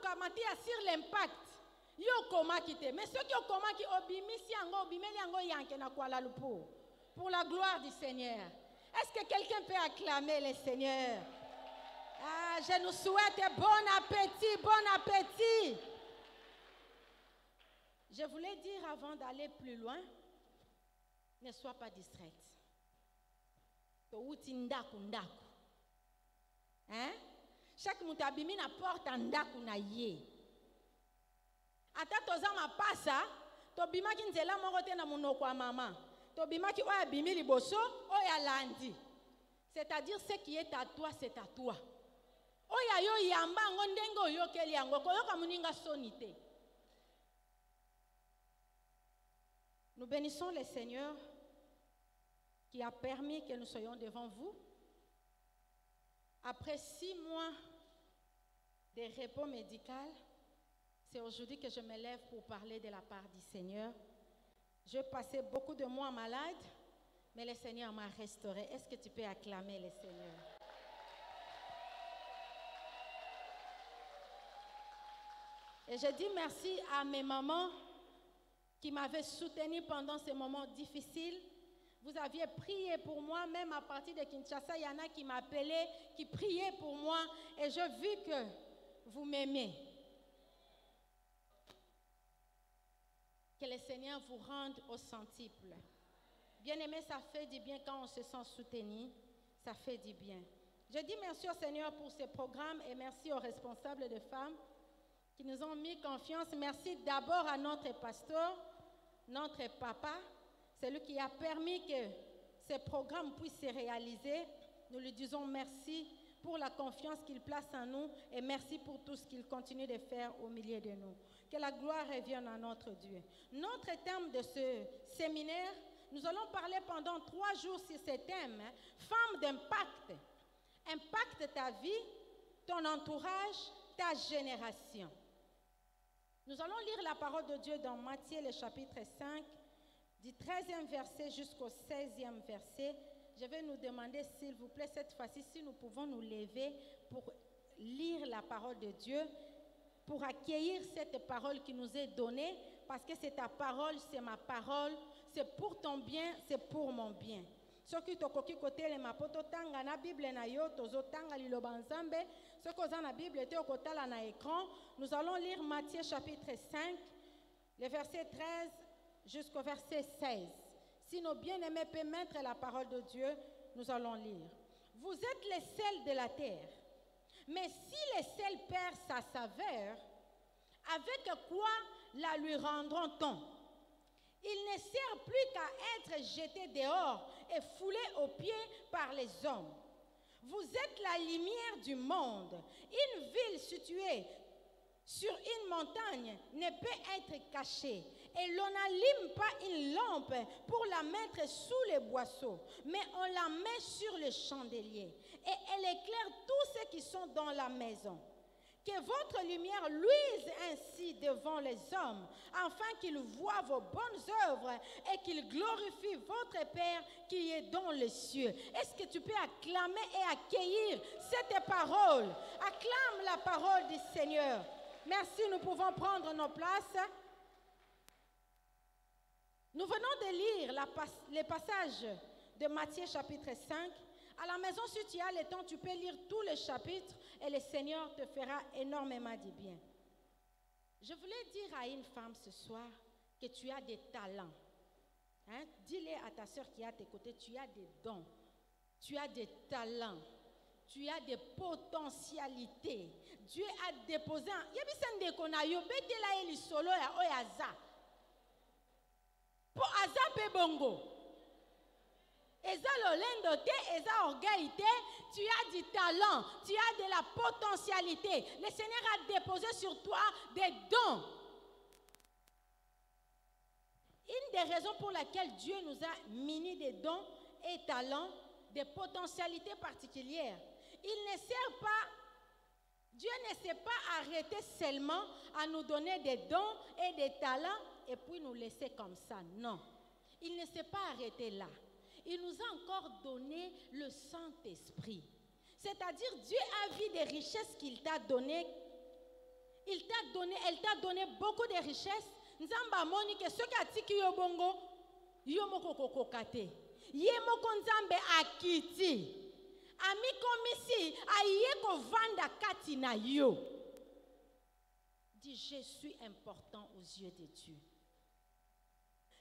kamati sur l'impact. Yo koma kite. Mais ceux qui ont koma qui obimisi yango obimeli yango yanke na Kuala Lumpur. Pour la gloire du Seigneur. Est-ce que quelqu'un peut acclamer le Seigneur? Ah, je nous souhaite bon appétit, bon appétit. Je voulais dire avant d'aller plus loin, ne sois pas distraite. Hein? Chaque mutabimi na porte ndaku na ye. Ata toza mapasa, tobima ki nzela moko te na munoko wa mama. Tobima ki oya bimi liboso, oya landi. C'est-à-dire ce qui est à toi, c'est à toi. Oya yo yamba ngo ndenge oyo keli yango koyoka muninga sonite. Nous bénissons le Seigneur qui a permis que nous soyons devant vous. Après 6 mois de repos médical, c'est aujourd'hui que je me lève pour parler de la part du Seigneur. J'ai passé beaucoup de mois malade, mais le Seigneur m'a restauré. Est-ce que tu peux acclamer le Seigneur? Et je dis merci à mes mamans qui m'avaient soutenue pendant ces moments difficiles. Vous aviez prié pour moi, même à partir de Kinshasa, il y en a qui m'appelaient, qui priaient pour moi, et j'ai vu que vous m'aimez. Que le Seigneur vous rende au centuple. Bien-aimé, ça fait du bien quand on se sent soutenu, ça fait du bien. Je dis merci au Seigneur pour ce programme et merci aux responsables de femmes qui nous ont mis confiance. Merci d'abord à notre pasteur, notre papa, celui qui a permis que ce programme puisse se réaliser. Nous lui disons merci pour la confiance qu'il place en nous et merci pour tout ce qu'il continue de faire au milieu de nous. Que la gloire revienne à notre Dieu. Notre thème de ce séminaire, nous allons parler pendant 3 jours sur ce thème, femme d'impact. Impacte ta vie, ton entourage, ta génération. Nous allons lire la parole de Dieu dans Matthieu, le chapitre 5, du 13e verset jusqu'au 16e verset. Je vais nous demander, s'il vous plaît, cette fois-ci, si nous pouvons nous lever pour lire la parole de Dieu, pour accueillir cette parole qui nous est donnée, parce que c'est ta parole, c'est ma parole, c'est pour ton bien, c'est pour mon bien. Soki tokoki kotelema po totanga na Bible na yo tozotanga liloba nzambe soki oza na Bible te okotala na écran. Nous allons lire Matthieu chapitre 5, le verset 13 jusqu'au verset 16. Si nos bien-aimés peuvent mettre la parole de Dieu, nous allons lire. Vous êtes les sels de la terre. Mais si le sel perd sa saveur, avec quoi la lui rendront-on? Il ne sert plus qu'à être jeté dehors et foulé aux pieds par les hommes. Vous êtes la lumière du monde. Une ville située sur une montagne ne peut être cachée. Et l'on n'allume pas une lampe pour la mettre sous les boisseaux, mais on la met sur le chandelier. Et elle éclaire tous ceux qui sont dans la maison. Que votre lumière luise ainsi devant les hommes, afin qu'ils voient vos bonnes œuvres et qu'ils glorifient votre Père qui est dans les cieux. Est-ce que tu peux acclamer et accueillir cette parole? Acclame la parole du Seigneur. Merci, nous pouvons prendre nos places. Nous venons de lire les passages de Matthieu chapitre 5. À la maison, si tu as le temps, tu peux lire tous les chapitres et le Seigneur te fera énormément de bien. Je voulais dire à une femme ce soir que tu as des talents. Hein? Dis-le à ta soeur qui est à tes côtés, tu as des dons, tu as des talents, tu as des potentialités. Dieu a déposé un... Po aza bongo. Eza lolendo te, eza orgueil te, tu as du talent, tu as de la potentialité. Le Seigneur a déposé sur toi des dons. Une des raisons pour laquelle Dieu nous a munis des dons et talents, des potentialités particulières. Il ne sert pas, Dieu ne s'est pas arrêté seulement à nous donner des dons et des talents et puis nous laisser comme ça. Non, il ne s'est pas arrêté là. Il nous a encore donné le Saint-Esprit. C'est-à-dire, Dieu a vu des richesses qu'il t'a données. Il elle t'a donné beaucoup de richesses. Nzamba moni que ce qui tiki yo bongo, yo moko kokokate. Ye moko nzambe akiti. Ami komisi aye ko vanda kati na yo. Dis, je suis important aux yeux de Dieu.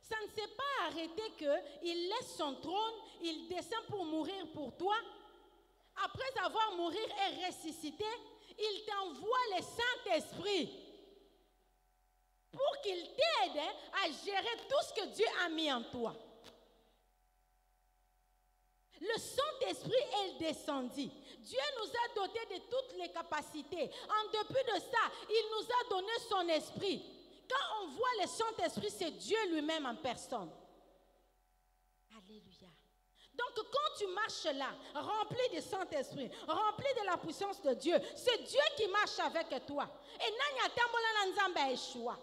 Ça ne s'est pas arrêté qu'il laisse son trône, il descend pour mourir pour toi. Après avoir mouru et ressuscité, il t'envoie le Saint-Esprit pour qu'il t'aide à gérer tout ce que Dieu a mis en toi. Le Saint-Esprit est descendu. Dieu nous a dotés de toutes les capacités. En dépit de ça, il nous a donné son esprit. Quand on voit le Saint-Esprit, c'est Dieu lui-même en personne. Alléluia. Donc quand tu marches là, rempli du Saint-Esprit, rempli de la puissance de Dieu, c'est Dieu qui marche avec toi. Et nanya tambola nzamba Yeshua.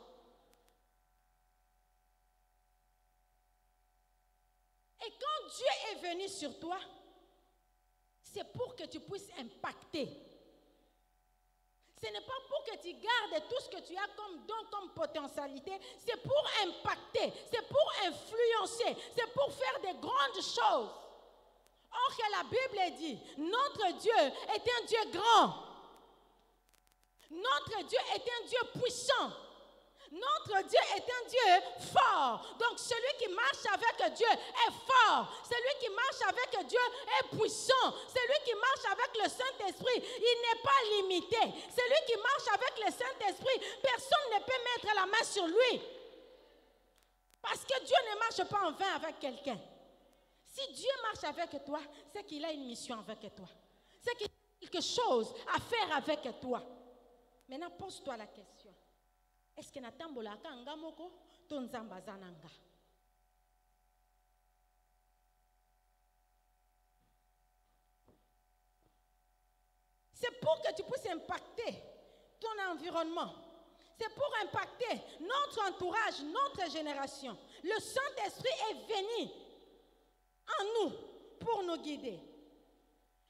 Et quand Dieu est venu sur toi, c'est pour que tu puisses impacter. Ce n'est pas pour que tu gardes tout ce que tu as comme don, comme potentialité. C'est pour impacter, c'est pour influencer, c'est pour faire de grandes choses. Or que la Bible dit, notre Dieu est un Dieu grand. Notre Dieu est un Dieu puissant. Notre Dieu est un Dieu fort. Donc celui qui marche avec Dieu est fort. Celui qui marche avec Dieu est puissant. Celui qui marche avec le Saint-Esprit, il n'est pas limité. Celui qui marche avec le Saint-Esprit, personne ne peut mettre la main sur lui. Parce que Dieu ne marche pas en vain avec quelqu'un. Si Dieu marche avec toi, c'est qu'il a une mission avec toi. C'est qu'il a quelque chose à faire avec toi. Maintenant, pose-toi la question. Est-ce que natambola kanga moko tonzamba zananga? C'est pour que tu puisses impacter ton environnement. C'est pour impacter notre entourage, notre génération. Le Saint-Esprit est venu en nous pour nous guider.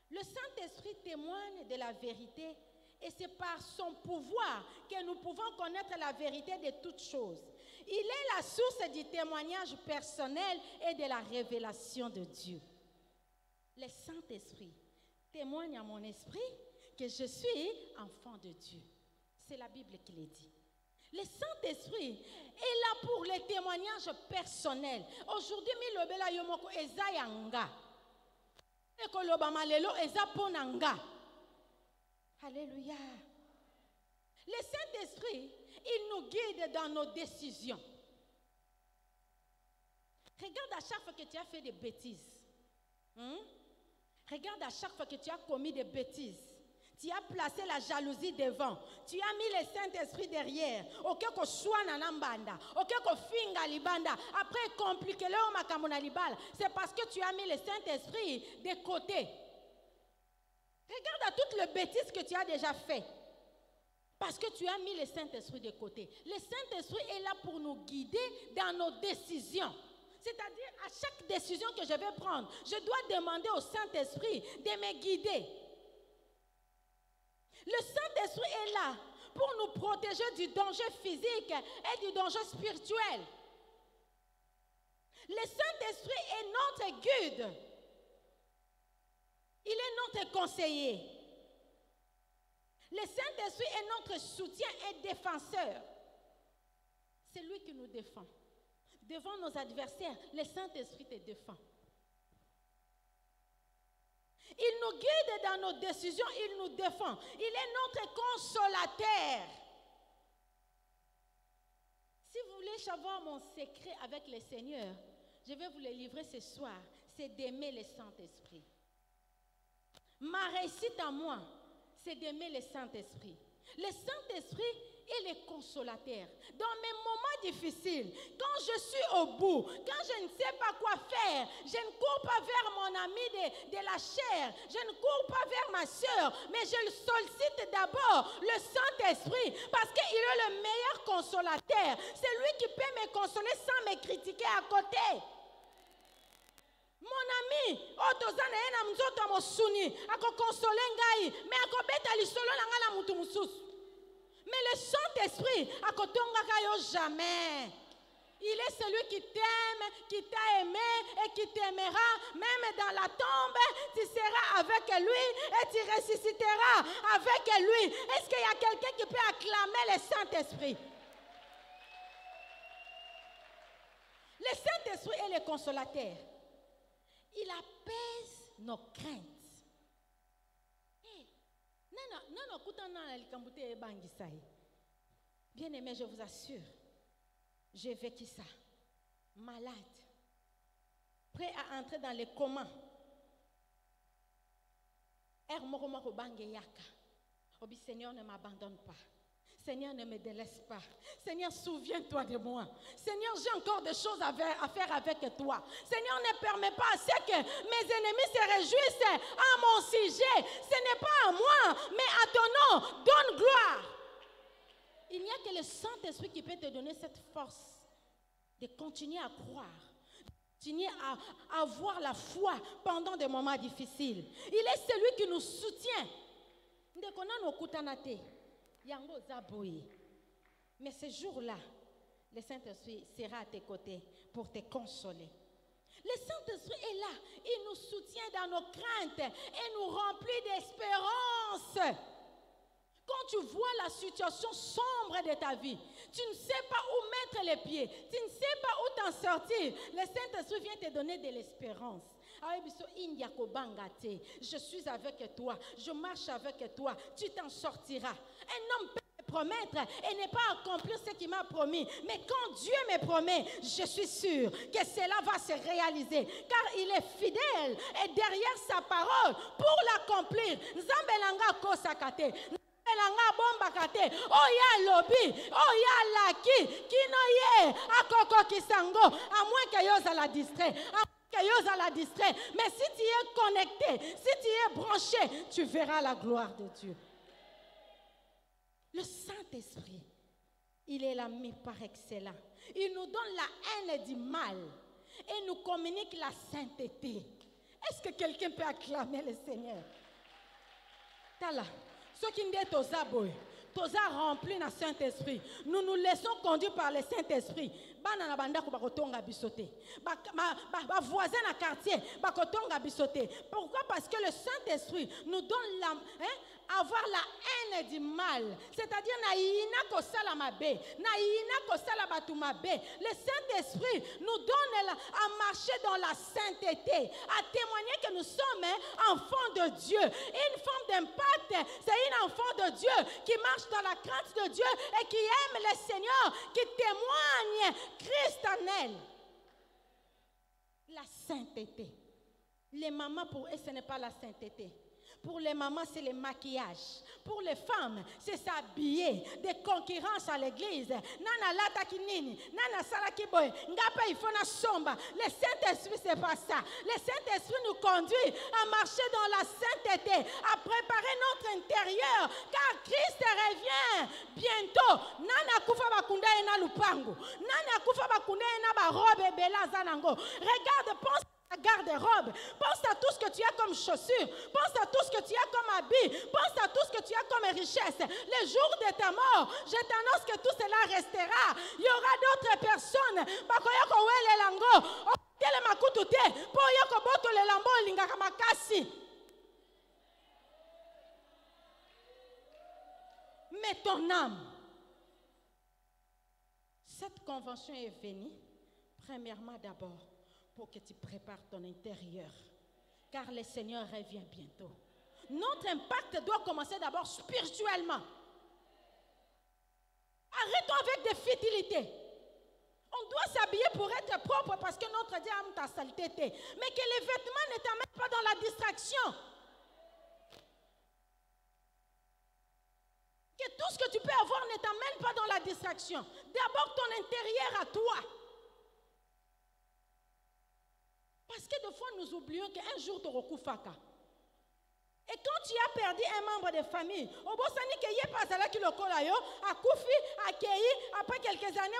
Le Saint-Esprit témoigne de la vérité. Et c'est par son pouvoir que nous pouvons connaître la vérité de toutes choses. Il est la source du témoignage personnel et de la révélation de Dieu. Le Saint-Esprit témoigne à mon esprit que je suis enfant de Dieu. C'est la Bible qui le dit. Le Saint-Esprit est là pour les témoignages personnels. Aujourd'hui, milobela yomoko eza yanga. Ekoloba malelo eza ponanga. Alléluia. Le Saint-Esprit, il nous guide dans nos décisions. Regarde à chaque fois que tu as fait des bêtises. Regarde à chaque fois que tu as commis des bêtises. Tu as placé la jalousie devant. Tu as mis le Saint-Esprit derrière. Ok, ko swana nambanda. Ok, ko finga libanda. Après, compliqué le makamona libala. C'est parce que tu as mis le Saint-Esprit de côté. Regarde à toutes les bêtises que tu as déjà fait. Parce que tu as mis le Saint-Esprit de côté. Le Saint-Esprit est là pour nous guider dans nos décisions. C'est-à-dire, à chaque décision que je vais prendre, je dois demander au Saint-Esprit de me guider. Le Saint-Esprit est là pour nous protéger du danger physique et du danger spirituel. Le Saint-Esprit est notre guide. Il est notre conseiller. Le Saint-Esprit est notre soutien et défenseur. C'est lui qui nous défend. Devant nos adversaires, le Saint-Esprit te défend. Il nous guide dans nos décisions, il nous défend. Il est notre consolateur. Si vous voulez savoir mon secret avec le Seigneur, je vais vous le livrer ce soir. C'est d'aimer le Saint-Esprit. Ma réussite à moi, c'est d'aimer le Saint-Esprit. Le Saint-Esprit est le consolateur. Dans mes moments difficiles, quand je suis au bout, quand je ne sais pas quoi faire, je ne cours pas vers mon ami de la chair, je ne cours pas vers ma soeur, mais je sollicite d'abord le Saint-Esprit parce qu'il est le meilleur consolateur. C'est lui qui peut me consoler sans me critiquer à côté. Mon ami, otozana ena mzoto mosuni, ako consoler ngai, mais ako beta lisolo na nga na mutu mususu. Mais le Saint-Esprit Saint-Esprit, à côté on jamais. Il est celui qui t'aime, qui t'a aimé et qui t'aimera. Même dans la tombe, tu seras avec lui et tu ressusciteras avec lui. Est-ce qu'il y a quelqu'un qui peut acclamer le Saint-Esprit? Le Saint-Esprit est le consolateur. Il apaise nos craintes. Bien aimé, je vous assure, j'ai vécu ça. Malade. Prêt à entrer dans les comas. Seigneur, ne m'abandonne pas. Seigneur, ne me délaisse pas. Seigneur, souviens-toi de moi. Seigneur, j'ai encore des choses à faire avec toi. Seigneur, ne permets pas à ce que mes ennemis se réjouissent à mon sujet. Ce n'est pas à moi, mais à ton nom. Donne gloire. Il n'y a que le Saint-Esprit qui peut te donner cette force de continuer à croire, de continuer à avoir la foi pendant des moments difficiles. Il est celui qui nous soutient. Mais ce jour-là, le Saint-Esprit sera à tes côtés pour te consoler. Le Saint-Esprit est là, il nous soutient dans nos craintes et nous remplit d'espérance. Quand tu vois la situation sombre de ta vie, tu ne sais pas où mettre les pieds, tu ne sais pas où t'en sortir, le Saint-Esprit vient te donner de l'espérance. Je suis avec toi, je marche avec toi, tu t'en sortiras. Un homme peut me promettre et ne pas accomplir ce qu'il m'a promis. Mais quand Dieu me promet, je suis sûre que cela va se réaliser. Car il est fidèle et derrière sa parole pour l'accomplir. Oya lobi, oya laki, kino ye, akoko kisango, à moins que yosa la distrait, mais si tu es connecté, si tu es branché, tu verras la gloire de Dieu. Le Saint-Esprit, il est l'ami par excellence. Il nous donne la haine du mal et nous communique la sainteté. Est-ce que quelqu'un peut acclamer le Seigneur? Tala. Ce qui nous dit toza rempli na Saint-Esprit. Nous nous laissons conduire par le Saint-Esprit. Bana banda ko bakotonga bisoté. Ba voisin na quartier bakotonga bisoté. Pourquoi? Parce que le Saint-Esprit nous donne avoir la haine du mal. C'est-à-dire naïna ko sala mabe, naïna ko sala batu mabe. Le Saint-Esprit nous donne à marcher dans la sainteté, à témoigner que nous sommes enfants de Dieu. Une forme d'impact, c'est une enfant de Dieu qui marche dans la crainte de Dieu et qui aime le Seigneur, qui témoigne Christ en elle. La sainteté. Les mamans, pour eux, ce n'est pas la sainteté. Pour les mamans, c'est le maquillage. Pour les femmes, c'est s'habiller. Des concurrences à l'église. Nana lata kinini, nana salaki boy, ngapa ifona somba. Le Saint-Esprit, c'est pas ça. Le Saint-Esprit nous conduit à marcher dans la sainteté, à préparer notre intérieur, car Christ revient bientôt. Nana kufa bakunda ena lupangu. Nana kufa bakunda ena ba robe bela zanango. Regarde, pense à garde-robe. Pense à tout ce que tu as comme chaussures. Pense à tout ce que tu as comme habit. Pense à tout ce que tu as comme richesse. Le jour de ta mort, je t'annonce que tout cela restera. Il y aura d'autres personnes. Mais ton âme. Cette convention est venue, premièrement d'abord, pour que tu prépares ton intérieur. Car le Seigneur revient bientôt. Notre impact doit commencer d'abord spirituellement. Arrêtons avec des futilités. On doit s'habiller pour être propre parce que notre Dieu aime ta saleté. Mais que les vêtements ne t'amènent pas dans la distraction. Que tout ce que tu peux avoir ne t'amène pas dans la distraction. D'abord ton intérieur à toi. Parce que des fois, nous oublions qu'un jour, tu recoufaka. Et quand tu as perdu un membre de famille, après quelques années,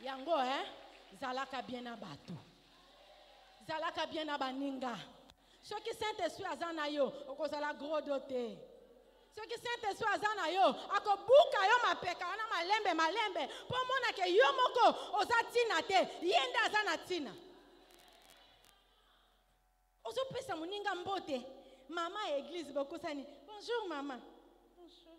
Yango, zalaka bien abato. Zalaka bien abaninga. Ceux qui Saint-Esprit azana yo, okozala gros doté. Ceux qui Saint-Esprit azana yo, akobuka yo mapeka, wana malembe. Po mona ke yo moko ozatina te, yende azana tina. Ozo pesa muninga mbote. Maman église beaucoup sani. Bonjour maman. Bonjour.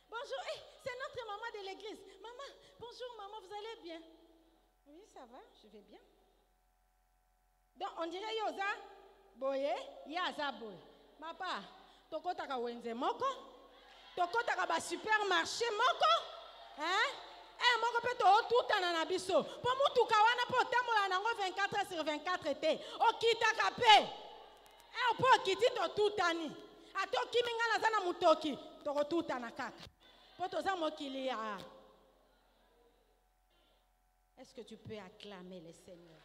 Bonjour. C'est notre maman de l'église. Maman, bonjour maman, vous allez bien? Oui, ça va, je vais bien. Donc on dirait yoza boye, yaza boye. Papa, tokotaka wenze moko. Tokotaka ba supermarché moko. Hein? Moko pe to tout na biso. Po mutuka wana po tambola nango 24/24 te. Okitaka pe. Po kiti to tutani. Ato kiminga na zana mutoki. To tutana kaka. Po to za mokili ya. Est-ce que tu peux acclamer le Seigneur?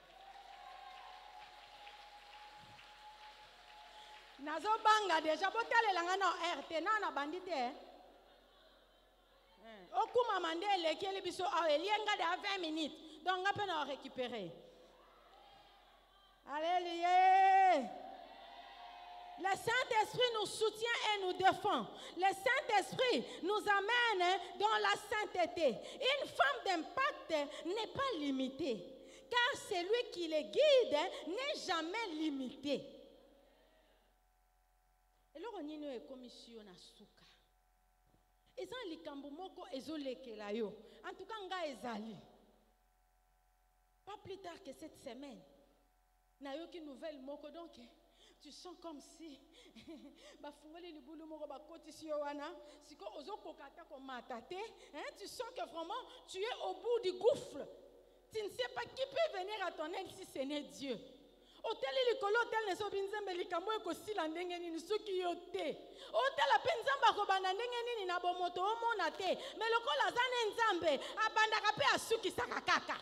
Nazo banga déjà botale langa na RT na bandite. Okuma mande lekeli biso elienga de 20 minutes. Donc on peut récupérer. Alléluia. Le Saint-Esprit nous soutient et nous défend. Le Saint-Esprit nous amène dans la sainteté. Une femme d'impact n'est pas limitée, car celui qui les guide n'est jamais limité. Et là, on est commission na souka. Ezan likambo moko ezolekela yo. En tout cas, nga ezali. Pas plus tard que cette semaine, na yo ki nouvelle moko donc. Tu sens comme si tu sens que vraiment tu es au bout du gouffre. Tu ne sais pas qui peut venir à ton aide si ce n'est Dieu. Hôtel likolo hôtel ne so binzembe likambo ekosila ndenge nini soki yo te. Hôtel apenzamba ko banda ndenge nini na bomoto omona te. Mais lokola zane nzambe abandaka pe asukisaka kaka.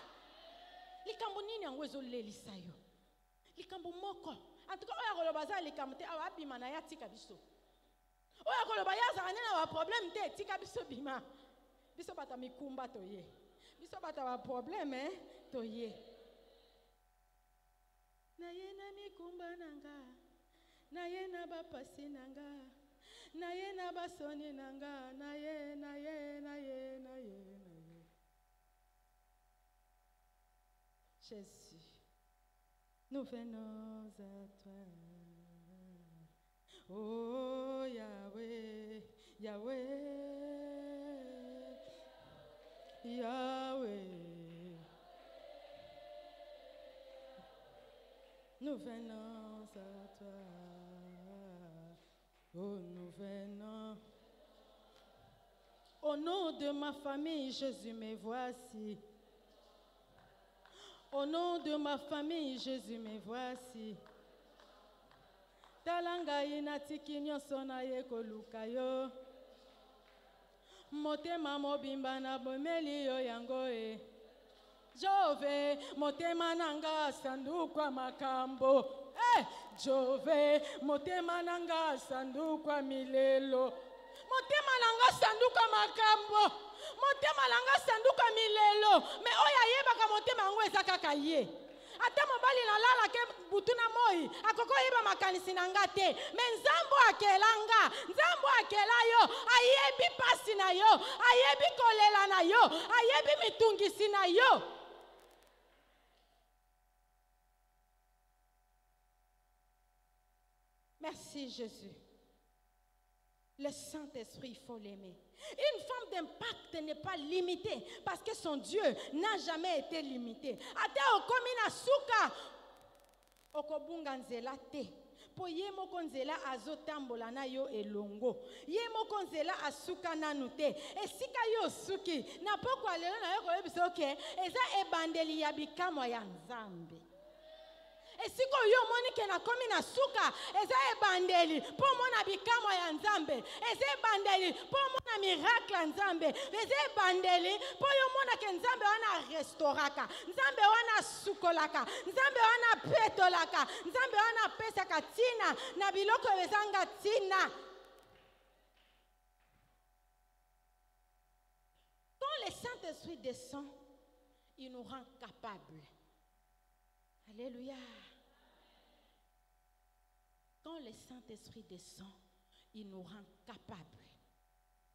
Likambo nini yango ezolelisa yo? Likambo moko. En tout cas, oya koloba za likambo te awa bima na ya tika biso. Oya koloba ya za nena wa problème te tika biso bima. Biso bata mikumba toye. Biso bata wa problème toye. Na ye na mikumba nanga. Na ye na ba pasi nanga. Na ye na ba soni nanga. Na ye. Jésus. Nous venons à toi. Oh Yahweh, Yahweh, Yahweh. Nous venons à toi. Oh, nous venons. Au nom de ma famille, Jésus, me voici. Au nom de ma famille, Jésus, me voici. Talanga inatiki nyonso na ye koluka yo. Motema mobimba na bomeli yo yango e. Jove, motema nanga sanduku makambo. Jove, motema nanga sanduku milelo. Motema nanga sanduku makambo. Motema langa sanduka milelo me oya yeba ka motema ngo ezakaka ye ata mobali na lala ke butuna moi akoko yeba makanisi nanga te me nzambo akelanga nzambo akela yo ayebi pasi na yo ayebi kolela na yo ayebi mitungisi na yo. Merci Jésus. Le Saint-Esprit, il faut l'aimer. Une femme d'impact n'est pas limitée parce que son Dieu n'a jamais été limité. Ate okomina suka okobunga nzela te. Po ye moko nzela azotambola na yo elongo. Ye moko nzela asuka nanu te. Esika yo suki na pokwa lelo na yo koyebisa oke eza ebandeli ya bikamwa ya Nzambe. Et si yo moni ke na komi na suka eza ebandeli po mona bikamwa ya Nzambe eza ebandeli po mona miracle ya Nzambe eza ebandeli po yo mona ke Nzambe wana restauraka Nzambe wana sukolaka Nzambe wana petolaka Nzambe wana pesaka tina na biloko ezanga tina. Saint-Esprit descend, il nous rend capables. Alléluia. Quand le Saint-Esprit descend, il nous rend capables.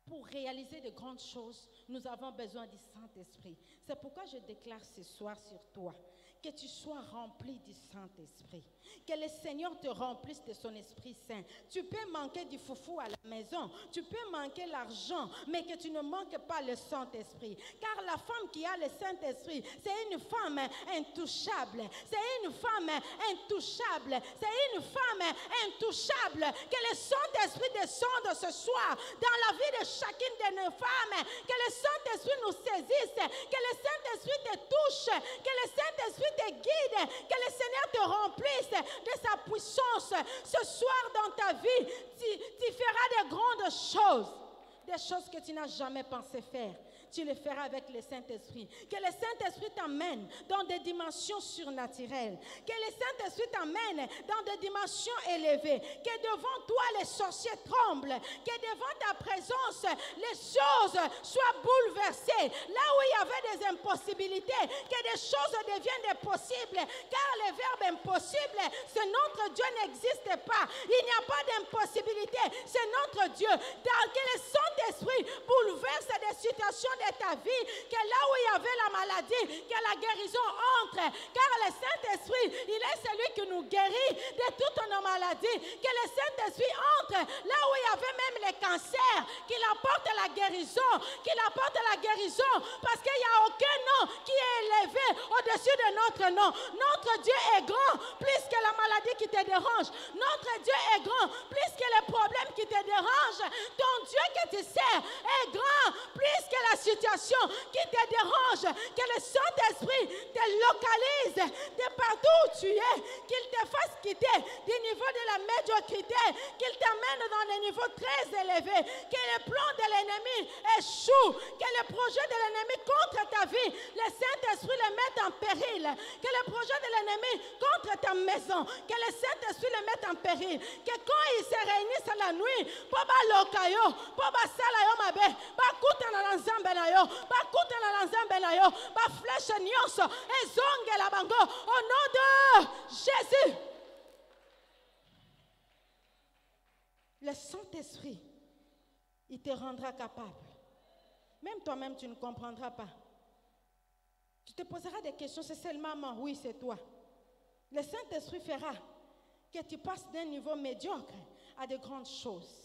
Pour réaliser de grandes choses, nous avons besoin du Saint-Esprit. C'est pourquoi je déclare ce soir sur toi que tu sois rempli du Saint-Esprit. Que le Seigneur te remplisse de son Esprit Saint. Tu peux manquer du foufou à la maison, tu peux manquer l'argent, mais que tu ne manques pas le Saint-Esprit. Car la femme qui a le Saint-Esprit, c'est une femme intouchable. C'est une femme intouchable. C'est une femme intouchable. Que le Saint-Esprit descende ce soir dans la vie de chacune de nos femmes. Que le Saint-Esprit nous saisisse. Que le Saint-Esprit te touche. Que le Saint-Esprit te guide, que le Seigneur te remplisse de sa puissance. Ce soir dans ta vie, tu feras de grandes choses, des choses que tu n'as jamais pensé faire. Tu le feras avec le Saint-Esprit. Que le Saint-Esprit t'amène dans des dimensions surnaturelles. Que le Saint-Esprit t'amène dans des dimensions élevées. Que devant toi les sorciers tremblent. Que devant ta présence les choses soient bouleversées. Là où il y avait des impossibilités, que des choses deviennent des possibles. Car le verbe impossible, c'est notre Dieu n'existe pas. Il n'y a pas d'impossibilité. C'est notre Dieu. Que le Saint-Esprit bouleverse des situations de ta vie, que là où il y avait la maladie, que la guérison entre, car le Saint-Esprit, il est celui qui nous guérit de toutes nos maladies, que le Saint-Esprit entre là où il y avait même les cancers, qu'il apporte la guérison, parce qu'il n'y a aucun nom qui est élevé au-dessus de notre nom. Notre Dieu est grand, plus que la maladie qui te dérange. Notre Dieu est grand, plus que les problèmes qui te dérangent. Ton Dieu que tu sers est grand, plus que la situation qui te dérange. Que le Saint-Esprit te localise de partout où tu es, qu'il te fasse quitter du niveau de la médiocrité, qu'il t'amène dans des niveaux très élevés, que les plans de l'ennemi échouent, que les projets de l'ennemi contre ta vie, le Saint-Esprit les mette en péril, que les projets de l'ennemi contre ta maison, que le Saint-Esprit les mette en péril, que quand ils se réunissent la nuit, pour lokayo, pour salayo mabe, bakuta na nzambe na yo, bakuta na nzambe na yo, ba flèche nyonso ezonge la bango au nom de Jésus. Le Saint-Esprit, il te rendra capable. Même toi-même, tu ne comprendras pas. Tu te poseras des questions, c'est seulement moi. Oui, c'est toi. Le Saint-Esprit fera que tu passes d'un niveau médiocre à de grandes choses.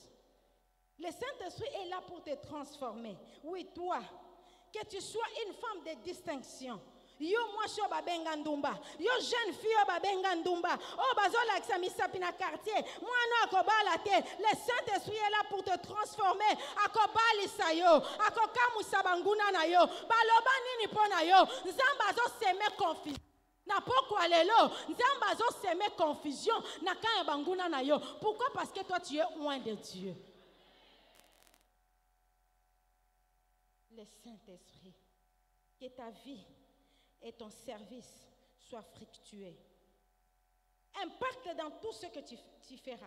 Le Saint-Esprit est là pour te transformer. Oui, toi, que tu sois une femme de distinction. Yo moi je babenga ndumba, yo jeune fille babenga ndumba, oh bazola ak misapi na quartier, moi no akobala te. Le Saint-Esprit est là pour te transformer. Akobali sayo, akokamu sabanguna na yo, baloba nini pona yo, nzamba zo seme confusion. Na pourquoi lelo, nzamba zo seme confusion na kanya banguna na yo. Pourquoi? Parce que toi tu es loin de Dieu. Le Saint-Esprit, que ta vie et ton service soient fructueux. Impacte dans tout ce que tu feras.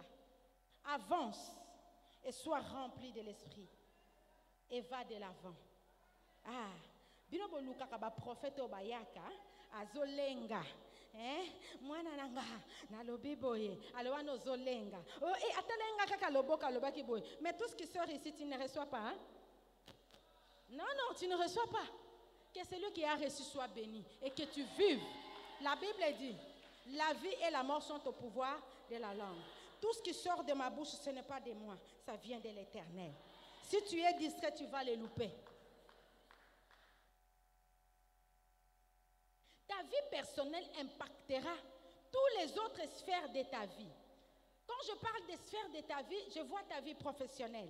Avance et sois rempli de l'Esprit. Et va de l'avant. Ah, bino boluka kaba prophète obayaka, azolenga. Mwana nanga na lobiboye, alowa no zolenga. Oh, atalenga kaka loboka lobaki boye. Mais tout ce qui sort ici, tu ne reçois pas, hein? Non, non, tu ne reçois pas. Que celui qui a reçu soit béni et que tu vives. La Bible dit, la vie et la mort sont au pouvoir de la langue. Tout ce qui sort de ma bouche, ce n'est pas de moi, ça vient de l'Éternel. Si tu es distrait, tu vas les louper. Ta vie personnelle impactera toutes les autres sphères de ta vie. Quand je parle des sphères de ta vie, je vois ta vie professionnelle.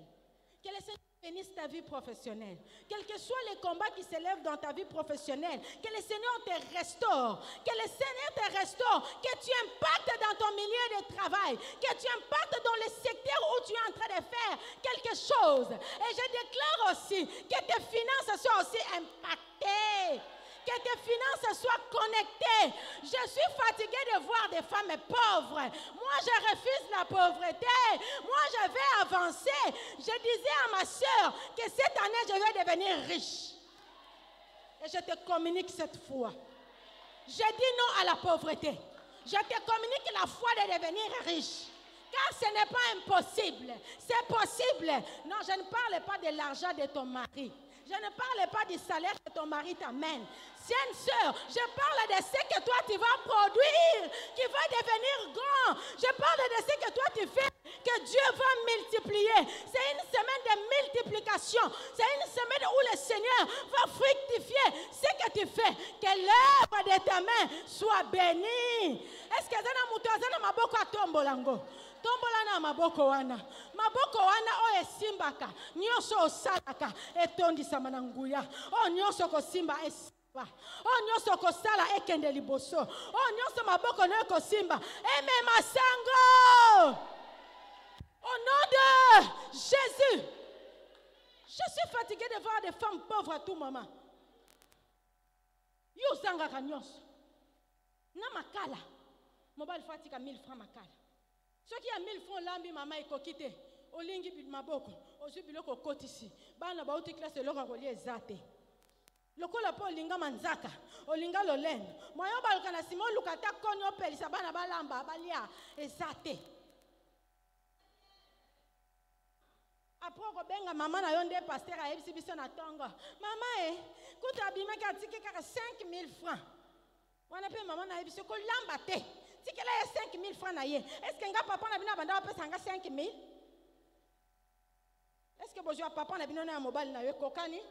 Que le Seigneur bénisse ta vie professionnelle. Quels que soient les combats qui s'élèvent dans ta vie professionnelle, que le Seigneur te restaure. Que le Seigneur te restaure. Que tu impactes dans ton milieu de travail. Que tu impactes dans le secteur où tu es en train de faire quelque chose. Et je déclare aussi que tes finances soient aussi impactées. Que tes finances soient connectées. Je suis fatiguée de voir des femmes pauvres. Moi, je refuse la pauvreté. Moi, je vais avancer. Je disais à ma soeur que cette année, je vais devenir riche. Et je te communique cette foi. Je dis non à la pauvreté. Je te communique la foi de devenir riche. Car ce n'est pas impossible. C'est possible. Non, je ne parle pas de l'argent de ton mari. Je ne parle pas du salaire que ton mari t'amène. Sainte sœur, je parle de ce que toi tu vas produire, qui va devenir grand. Je parle de ce que toi tu fais, que Dieu va multiplier. C'est une semaine de multiplication. C'est une semaine où le Seigneur va fructifier ce que tu fais. Que l'œuvre de ta main soit bénie. Est-ce que Zana Mutazana Maboko a tombolango? Tombolana maboko wana. Maboko wana o esimbaka. Nyoso osalaka. Etondisa mananguya. O nyoso ko simba esimba. O nyoso ko sala ekende liboso. O nyoso maboko no ko simba. Eme masango. Au nom de Jésus. Je suis fatiguée de voir des femmes pauvres à tout moment. Yo sangaka nyoso. Na makala. Mobile fatika 1000 francs makala. Ceux qui a 1000 francs lambi maman ekokite olingi maboko ozu biloko kotisi bana bauti classe eloko kolia ezate lokola po olinga manzaka olinga lolene moyo baluka na simo lukata koni opelisa bana balamba balia ezate après kobenga mama na yo nde pasteur ayebisi biso na tongo mama kuta abimaki atiki kaka 5000 francs wana pe mama na ayebisi kolamba te. Si qu'elle a 5 000 francs, est-ce que papa n'a pas payé 5 000? Est-ce que bonjour papa n'a pas un mobile na kokani?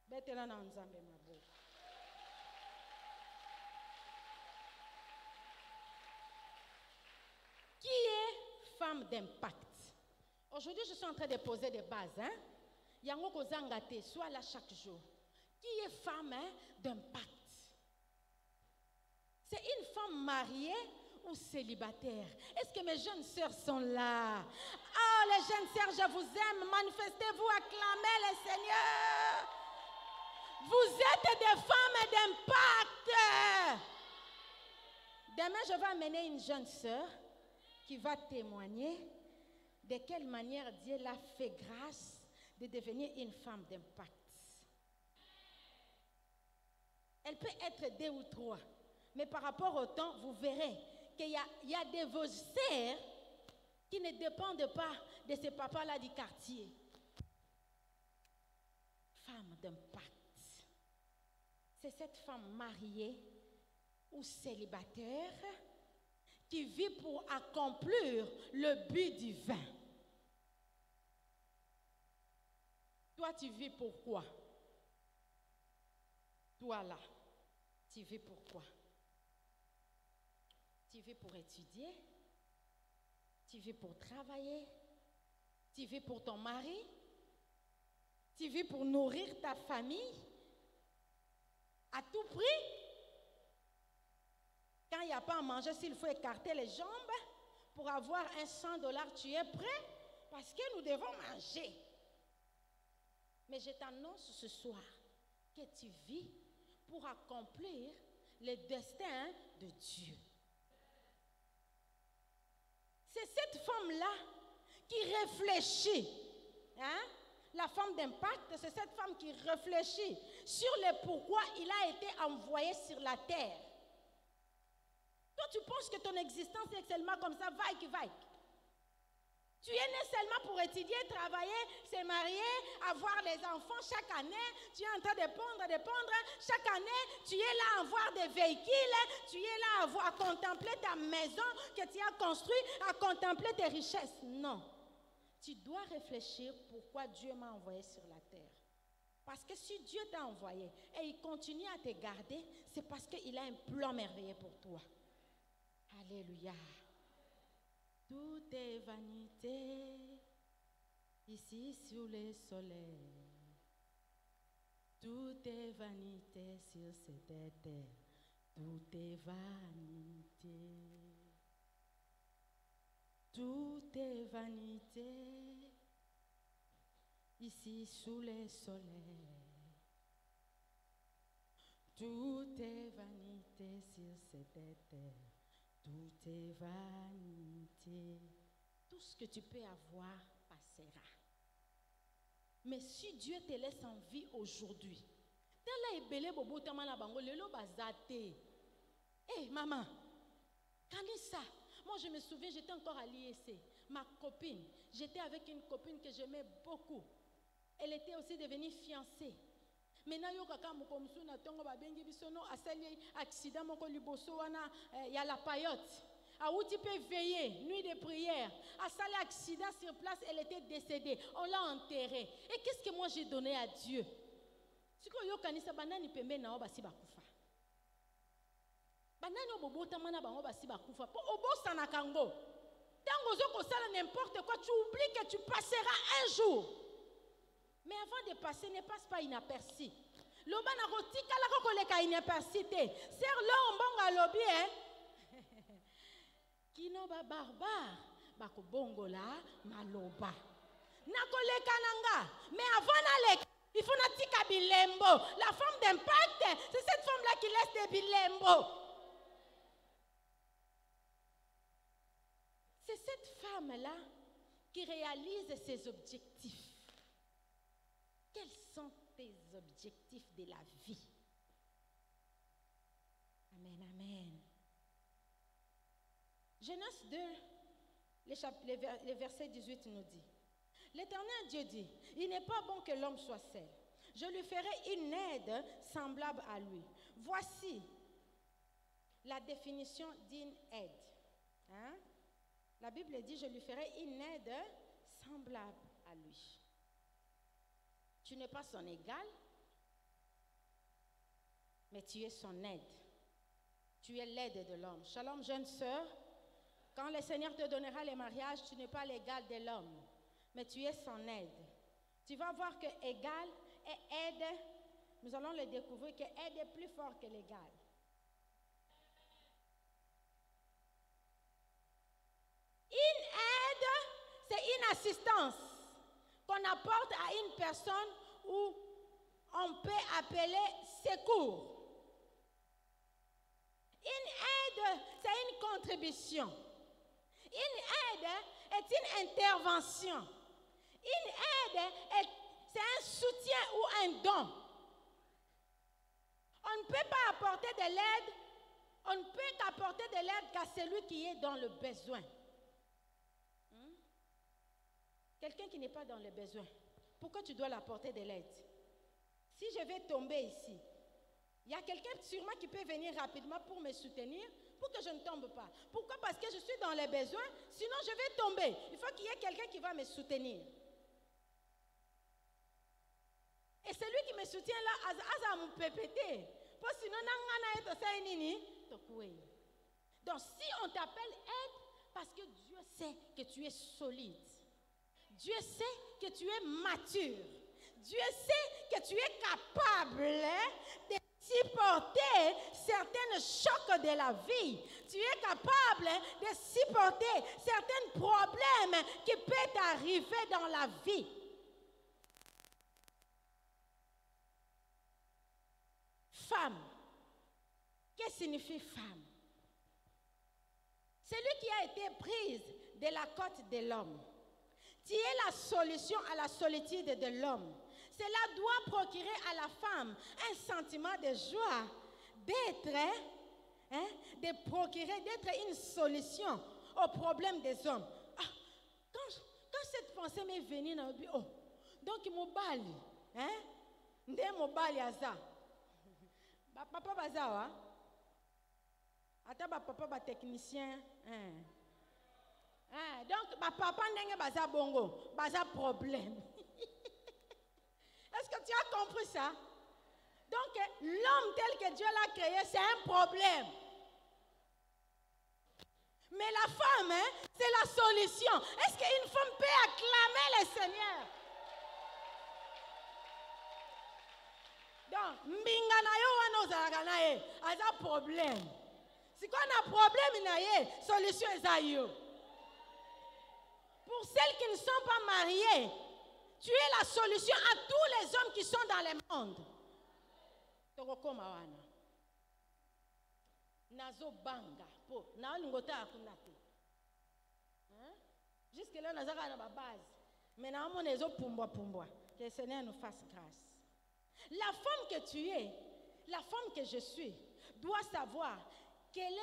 Betela na nzambe mabo. Qui est femme d'impact? Aujourd'hui, je suis en train de poser des bases. Yango kozangate, soit là chaque jour. Qui est femme d'impact? C'est une femme mariée ou célibataire? Est-ce que mes jeunes sœurs sont là? Oh, les jeunes sœurs, je vous aime. Manifestez-vous, acclamez le Seigneur. Vous êtes des femmes d'impact. Demain, je vais amener une jeune sœur qui va témoigner de quelle manière Dieu l'a fait grâce de devenir une femme d'impact. Elle peut être 2 ou 3. Mais par rapport au temps, vous verrez qu'il y a de vos sœurs qui ne dépendent pas de ce papa-là du quartier. Femme d'impact. C'est cette femme mariée ou célibataire qui vit pour accomplir le but divin. Toi, tu vis pour quoi? Toi là, tu vis pour quoi? Tu vis pour étudier? Tu vis pour travailler? Tu vis pour ton mari? Tu vis pour nourrir ta famille? À tout prix? Quand il n'y a pas à manger, s'il faut écarter les jambes pour avoir un $100, tu es prêt? Parce que nous devons manger. Mais je t'annonce ce soir que tu vis pour accomplir le destin de Dieu. C'est cette femme-là qui réfléchit. La femme d'impact, c'est cette femme qui réfléchit sur le pourquoi il a été envoyé sur la terre. Toi, tu penses que ton existence est seulement comme ça, vaille. Tu es né seulement pour étudier, travailler, se marier, avoir les enfants chaque année. Tu es en train de pondre. Chaque année, tu es là à avoir des véhicules. Tu es là à contempler ta maison que tu as construite, à contempler tes richesses. Non. Tu dois réfléchir pourquoi Dieu m'a envoyé sur la terre. Parce que si Dieu t'a envoyé et il continue à te garder, c'est parce qu'il a un plan merveilleux pour toi. Alléluia. Tout est vanité, ici sous le soleil. Tout est vanité sur cette terre. Tout est vanité. Tout est vanité, ici sous le soleil. Tout est vanité sur cette terre. Tout est vanité. Tout ce que tu peux avoir passera. Mais si Dieu te laisse en vie aujourd'hui, hey, maman, Kanissa, moi je me souviens, j'étais encore à l'IEC. Ma copine, j'étais avec une copine que j'aimais beaucoup. Elle était aussi devenue fiancée. Maintenant, accident, il y a la paillote. Aouti peut veiller, nuit de prière. À ça, l'accident sur place, elle était décédée. On l'a enterrée. Et qu'est-ce que moi j'ai donné à Dieu? Si vous avez dit banani pembe na obasi bakufa. Banani obobota mana bango basi bakufa. Po obosa na kango. Tango zoko sala n'importe quoi, tu oublies que tu passeras un jour. Mais avant de passer, ne passe pas inaperçu. Loba na rotika la ko koleka inaperçu te. Ser lo mbonga lobi Kino ba barbare bako bongola maloba. Na koleka nanga. Mais avant na il faut natika bilembo. La femme d'impact, c'est cette femme-là qui laisse des bilembo. C'est cette femme-là qui réalise ses objectifs. Quels sont tes objectifs de la vie? Amen, amen. Genèse 2, le verset 18 nous dit, l'Éternel Dieu dit, il n'est pas bon que l'homme soit seul. Je lui ferai une aide semblable à lui. Voici la définition d'une aide. Hein? La Bible dit, je lui ferai une aide semblable à lui. Tu n'es pas son égal, mais tu es son aide. Tu es l'aide de l'homme. Shalom, jeune sœur. Quand le Seigneur te donnera le mariage, tu n'es pas l'égal de l'homme, mais tu es son aide. Tu vas voir que égal et aide, nous allons le découvrir que aide est plus fort que l'égal. Une aide, c'est une assistance qu'on apporte à une personne où on peut appeler secours. Une aide, c'est une contribution. Une aide est une intervention. Une aide, c'est un soutien ou un don. On ne peut pas apporter de l'aide, on ne peut qu'apporter de l'aide qu'à celui qui est dans le besoin. Quelqu'un qui n'est pas dans le besoin, pourquoi tu dois l'apporter de l'aide? Si je vais tomber ici, il y a quelqu'un sûrement qui peut venir rapidement pour me soutenir, pour que je ne tombe pas. Pourquoi? Parce que je suis dans les besoins, sinon je vais tomber. Il faut qu'il y ait quelqu'un qui va me soutenir. Et celui qui me soutient là, asa me pépéter. Parce que sinon, donc si on t'appelle aide, parce que Dieu sait que tu es solide. Dieu sait que tu es mature. Dieu sait que tu es capable de supporter certains chocs de la vie. Tu es capable de supporter certains problèmes qui peuvent arriver dans la vie. Femme. Qu'est-ce que signifie femme? Celui qui a été prise de la côte de l'homme. Tu es la solution à la solitude de l'homme. Cela doit procurer à la femme un sentiment de joie, d'être une solution aux problèmes des hommes. Ah, quand cette pensée m'est venue, oh, donc mobali, ndé mobali aza. Papa bazawa, ata papa ba technicien, donc papa ndenge baza bongo, baza problème. Est-ce que tu as compris ça? Donc, l'homme tel que Dieu l'a créé, c'est un problème. Mais la femme, c'est la solution. Est-ce qu'une femme peut acclamer le Seigneur? Donc, mbinga na yo wana ozalaka na ye, aza problème. Si on a problème na ye, solution eza yo. Pour celles qui ne sont pas mariées, tu es la solution à tous les hommes qui sont dans le monde. Tokokoma wana. Nazo banga po na lingota akuna te. Jusque là nazaka na ba base. Mais na mo nezo pumbwa. Que le Seigneur nous fasse grâce. La femme que tu es, la femme que je suis, doit savoir quelle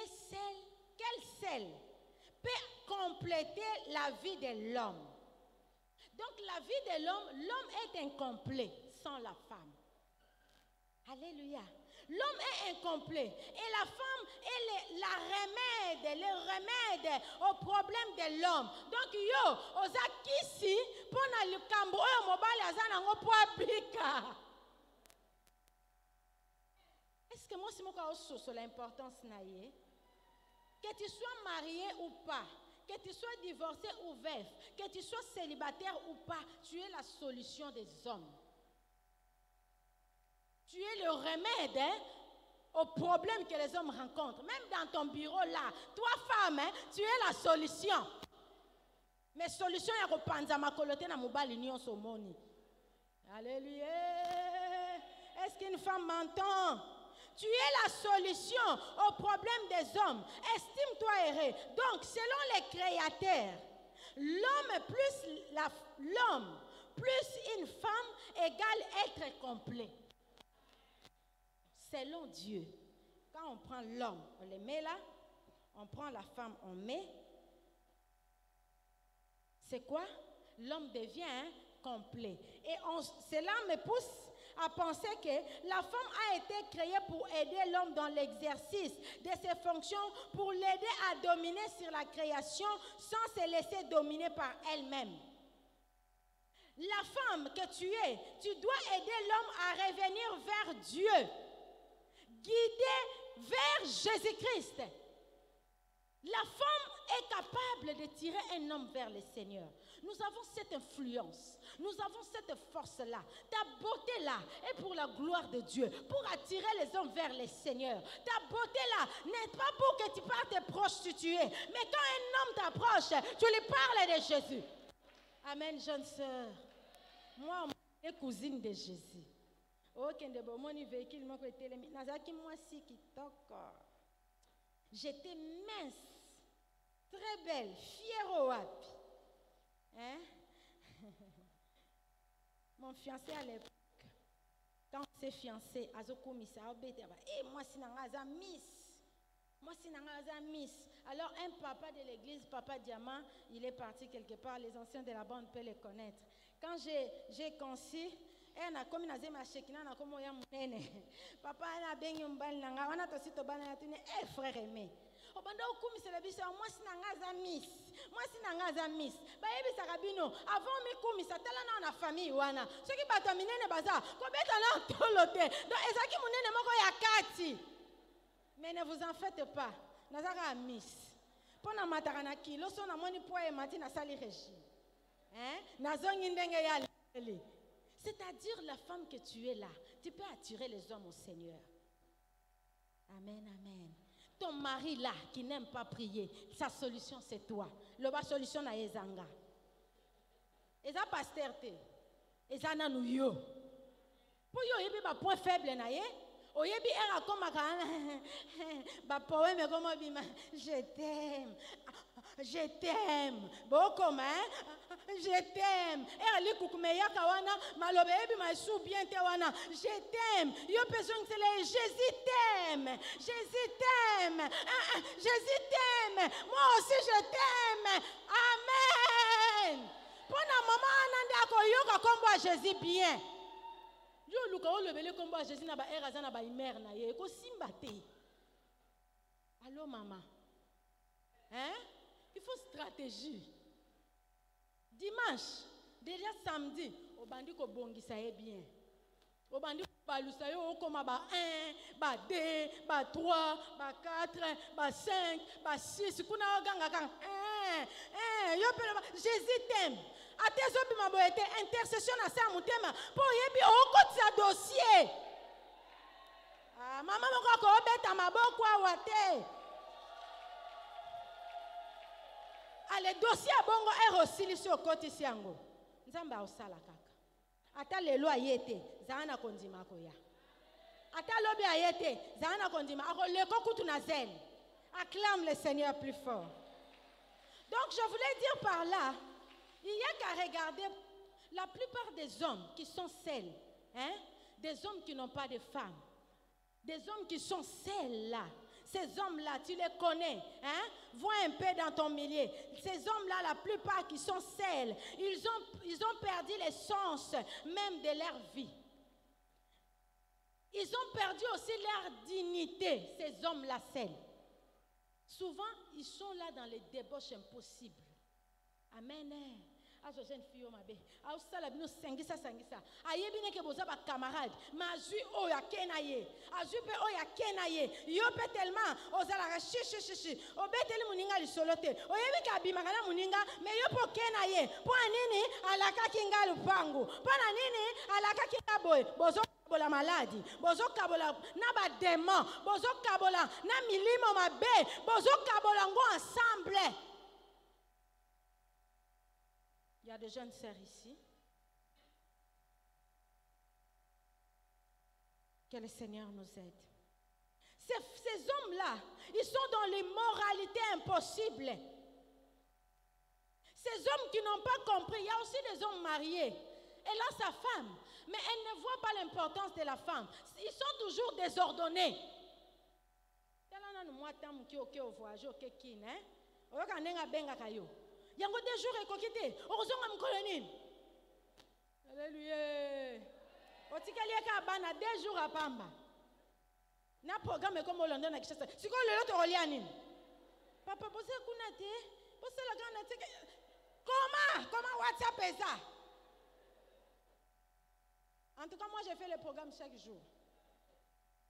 selle peut compléter la vie de l'homme. Donc la vie de l'homme est incomplet sans la femme. Alléluia. L'homme est incomplet et la femme est le remède au problème de l'homme. Donc yo, ozakisi pona likambo oyo mobali azanango po abika. Est-ce que moi c'est mon sur l'importance naie? Que tu sois marié ou pas, que tu sois divorcé ou veuf, que tu sois célibataire ou pas, tu es la solution des hommes. Tu es le remède aux problèmes que les hommes rencontrent. Même dans ton bureau là, toi femme, tu es la solution. Mais solution ya kopanza makolote na mobali nyonso moni. Alléluia. Est-ce qu'une femme m'entend? Tu es la solution aux problèmes des hommes. Estime-toi heureux. Donc, selon les créateurs, l'homme plus une femme égale être complet. Selon Dieu, quand on prend l'homme, on le met là, on prend la femme, on met. C'est quoi? L'homme devient complet. Et cela me pousse à penser que la femme a été créée pour aider l'homme dans l'exercice de ses fonctions, pour l'aider à dominer sur la création sans se laisser dominer par elle-même. La femme que tu es, tu dois aider l'homme à revenir vers Dieu, guidé vers Jésus-Christ. La femme est capable de tirer un homme vers le Seigneur. Nous avons cette influence, nous avons cette force-là. Ta beauté-là est pour la gloire de Dieu, pour attirer les hommes vers le Seigneur. Ta beauté-là n'est pas pour que tu partes te prostituer, mais quand un homme t'approche, tu lui parles de Jésus. Amen, jeune sœur. Moi, je suis cousine de Jésus. J'étais mince, très belle, fière au wapi. Hein? Mon fiancé à l'époque, quand on s'est fiancé, moi si nangaza miss. Moi si nangaza miss. Alors un papa de l'église, Papa Diamant, il est parti quelque part, les anciens de la bande peuvent le connaître. Quand j'ai conçu, papa a bengi mbali nanga wana to sito bana yatune frère aimé obanda okumisela biso mwasi nangaza miss mwasi nangaza miss bayebisaka bino avant mikumisa tala na famille wana soki bato minene baza kobeta na tolo te donc ezaki munene moko ya kati. Mais ne vous en faites pas, nazaka miss pona mataka na kilo so na moni poids mati na sali régime nazongi ndenge ya leli. C'est-à-dire la femme que tu es là, tu peux attirer les hommes au Seigneur. Amen, amen. Ton mari là, qui n'aime pas prier, sa solution c'est toi. La solution na ezanga. Eza pasteur te. Eza na nuyo. Pour yo yebi ba point faible na ye. Oyebi era koma ka ba poème comme bima. Je t'aime. Je t'aime. Beaucoup, je t'aime. Elle est kukumeya kawana, malobe ebi ma sou bien te wana. Je t'aime. Yo besoin que c'est Jésus t'aime. Jésus t'aime. Jésus t'aime. Moi aussi je t'aime. Amen. Pona maman ananda ko yoka kombo a Jésus bien. Yo luka o lebele kombo a Jésus na ba eraza na ba imer na ye ko simba te. Allô maman. Hein? Il faut stratégie. Dimanche, déjà samedi, au bandi ko bongisa e bien. Au bandi ko balusa yo koma ba 1, ba 2, ba 3, ba 4, ba 5, ba 6. Kuna oganga kan. Yo pele Jésus t'aime. Atezo bima boete intercession na sa mutema po yebi okotisa dossier. Ah mama moko ko obeta maboko awate. Le dossier à bongo est aussi sur le côté siango. Nzamba osala kaka. Ata lelo ayete, zana kondima koya. Ata lobi ayete, zana kondima ako leko kutu na zel. Acclame le Seigneur plus fort. Donc je voulais dire par là, il y a qu'à regarder La plupart des hommes qui sont seuls, hein, des hommes qui n'ont pas de femmes, des hommes qui sont seuls là, ces hommes-là, tu les connais, hein? Vois un peu dans ton milieu. Ces hommes-là, la plupart qui sont seuls, ils ont perdu le sens même de leur vie. Ils ont perdu aussi leur dignité, ces hommes-là seuls. Souvent, ils sont là dans les débauches impossibles. Amen. Azozene fiyo mabe. Ausala bino sangisa. Ayebine ke boza ba camarade, ma azui o ya kenaye. Azui pe o ya kenaye. Yo pe tellement ozala chichi. Obeteli muninga li solote. Oyebi ka bimanga na muninga, me yo po kenaye. Po anini alaka kinga lupangu. Po nini alaka kinga boy. Bozo kabola maladi, bozo kabola na ba démon, bozo kabola na milimo mabe, bozo kabola ngo ensemble. Il y a des jeunes sœurs ici. Que le Seigneur nous aide. Ces hommes-là, ils sont dans les moralités impossibles. Ces hommes qui n'ont pas compris, il y a aussi des hommes mariés. Elle a sa femme, mais elle ne voit pas l'importance de la femme. Ils sont toujours désordonnés. Il y a des jours et coqueté. Heureusement, je colonine. Alléluia. Au Tikalia Kabana, 2 jours à Pamba. Na programme comme au London. Si quoi le lot Olianine. Papa, vous savez qu'on a été. Comment WhatsApp est ça? En tout cas, moi, j'ai fait le programme chaque jour.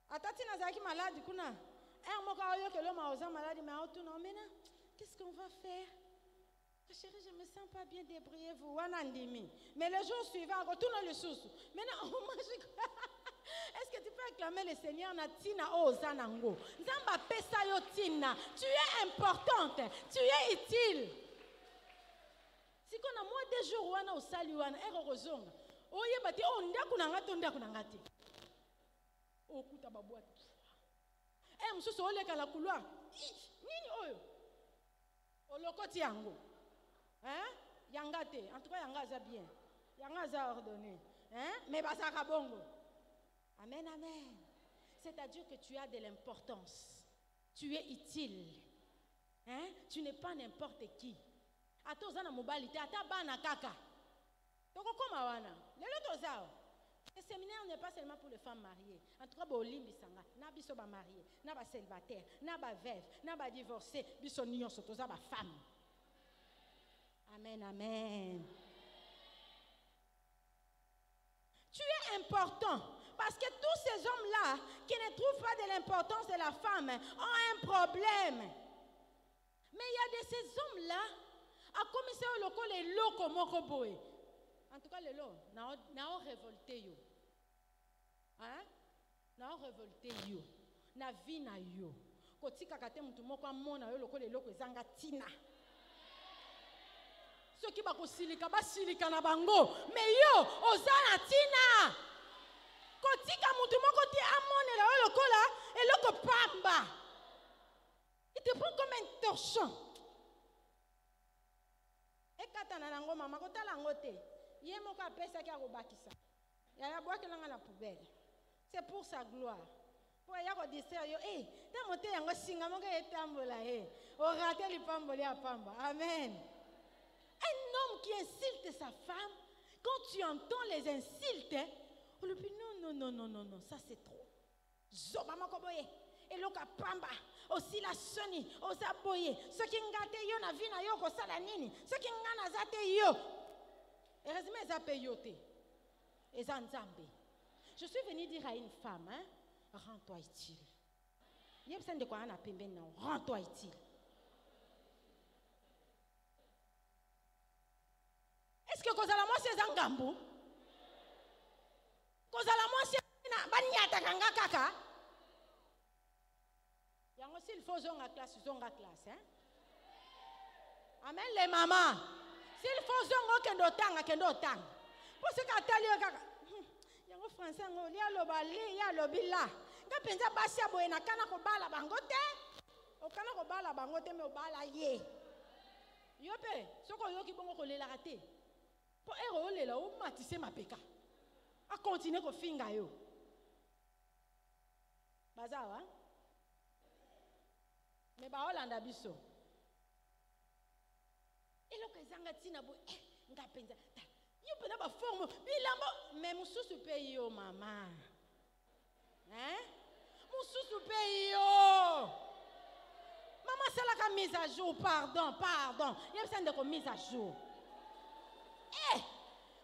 Atati Nazaki malade, kuna. Un mois que l'homme a osé malade, mais autonomie. Qu'est-ce qu'on va faire? Chérie, je ne me sens pas bien, débrouillez-vous. Mais le jour suivant, retourne le sous. Maintenant, est-ce que tu peux acclamer le Seigneur Natina Ozanango? Zamba Pesayo Tina. Tu es importante. Tu es utile. Si on a moins de jours, on a au salut, on a un oye bati o ndako nangati o kuta babwa msusu ole kala couloir nini oyo olokoti yango hein yangate en tout cas yanga za bien yanga za ordonné hein mais basaka bongo. Amen. C'est-à-dire que tu as de l'importance, tu es utile, hein, tu n'es pas n'importe qui. Ata ozana mobilité ata bana kaka. Le séminaire n'est pas seulement pour les femmes mariées. En tout cas, Bolimbi Sanga, Nabiso ba marié, Naba célibataire, Naba veuve, Naba divorcé, Biso Nyon Sotoza ba femme. Amen. Tu es important parce que tous ces hommes-là qui ne trouvent pas de l'importance de la femme ont un problème. Mais il y a de ces hommes-là à commencer au local les locaux mokoboé. En tout cas, les lots, n'a révolté yo. Hein? N'a révolté yo. N'a vie na yo. Kotika kate mutu moko amona yo loko les loko ezanga tina. Ceux qui bako silika ba silika na bango, mais yo ozana tina. Kotika mutu moko ti amone la yo loko la et loko pamba. Il te prend comme un torchon. Et katana nango mama kotala ngote. C'est pour sa gloire. Pour y distraire, amen. Un homme qui insulte sa femme, quand tu entends les insultes, on lui dit non, ça c'est trop. Et l'autre pamba, aussi la soni, osa boye, ce qui ngate yo na vina yo ko sala nini, ce qui ngana zate yo. Je suis venue dire à une femme, hein, rends-toi utile. Rends-toi utile. Est-ce que cause à la moi c'est Zangambu? Cause à la moi c'est Banyata Kanga Kaka? Il y a aussi il faut zonga classe, hein? Amen les mamans. S'il faut zongo kendo tang. Pour ce qu'a tali kaka. Yango français ngo lia lobali ya lobila. Nga penza basi aboye na kana ko bala bangote. O kana ko bala bangote me o bala ye. Yope, soko yoki bongo ko lela raté. Po erole la o matise mapeka. A continuer ko finga yo. Bazawa. Me ba Holanda biso. Eloko ezanga tina bo ngapenza. Yo pena ba forme bilambo me mususu pe yo mama. Mususu pe yo. Maman c'est la mise à jour, pardon. Il y a besoin de mise à jour.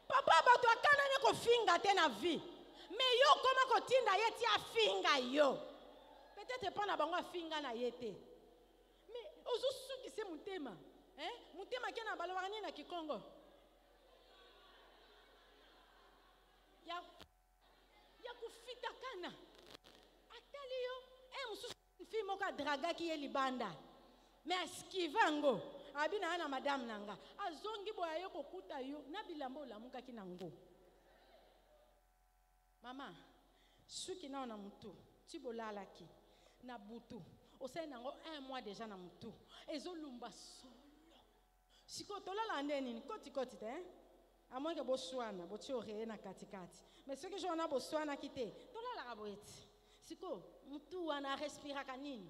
Papa ba to akana ne ko finga te na vie. Mais yo comment ko tinda yeti a finga yo. Peut-être pas na bango finga na yete. Mais ozo suki se mutema. Mutema ke na balwani na Kikongo. Ya kufita kana. Atali yo, mususu fi moka draga ki ye libanda. Mais skivango, abina na madame nanga. Azongi boya yo kokuta yo, na bilambo lamuka ki nango. Mama, suki na ona mutu, tibolala ki na butu. Osai nango 1 mois déjà na mutu. Ezo lumba solo. Siko tolala ndeni koti te, à moins que Botswana, Botswana na katikati. Mais ce que je na Botswana kité, tolala raboeti. Siko mutu wana respira kanini.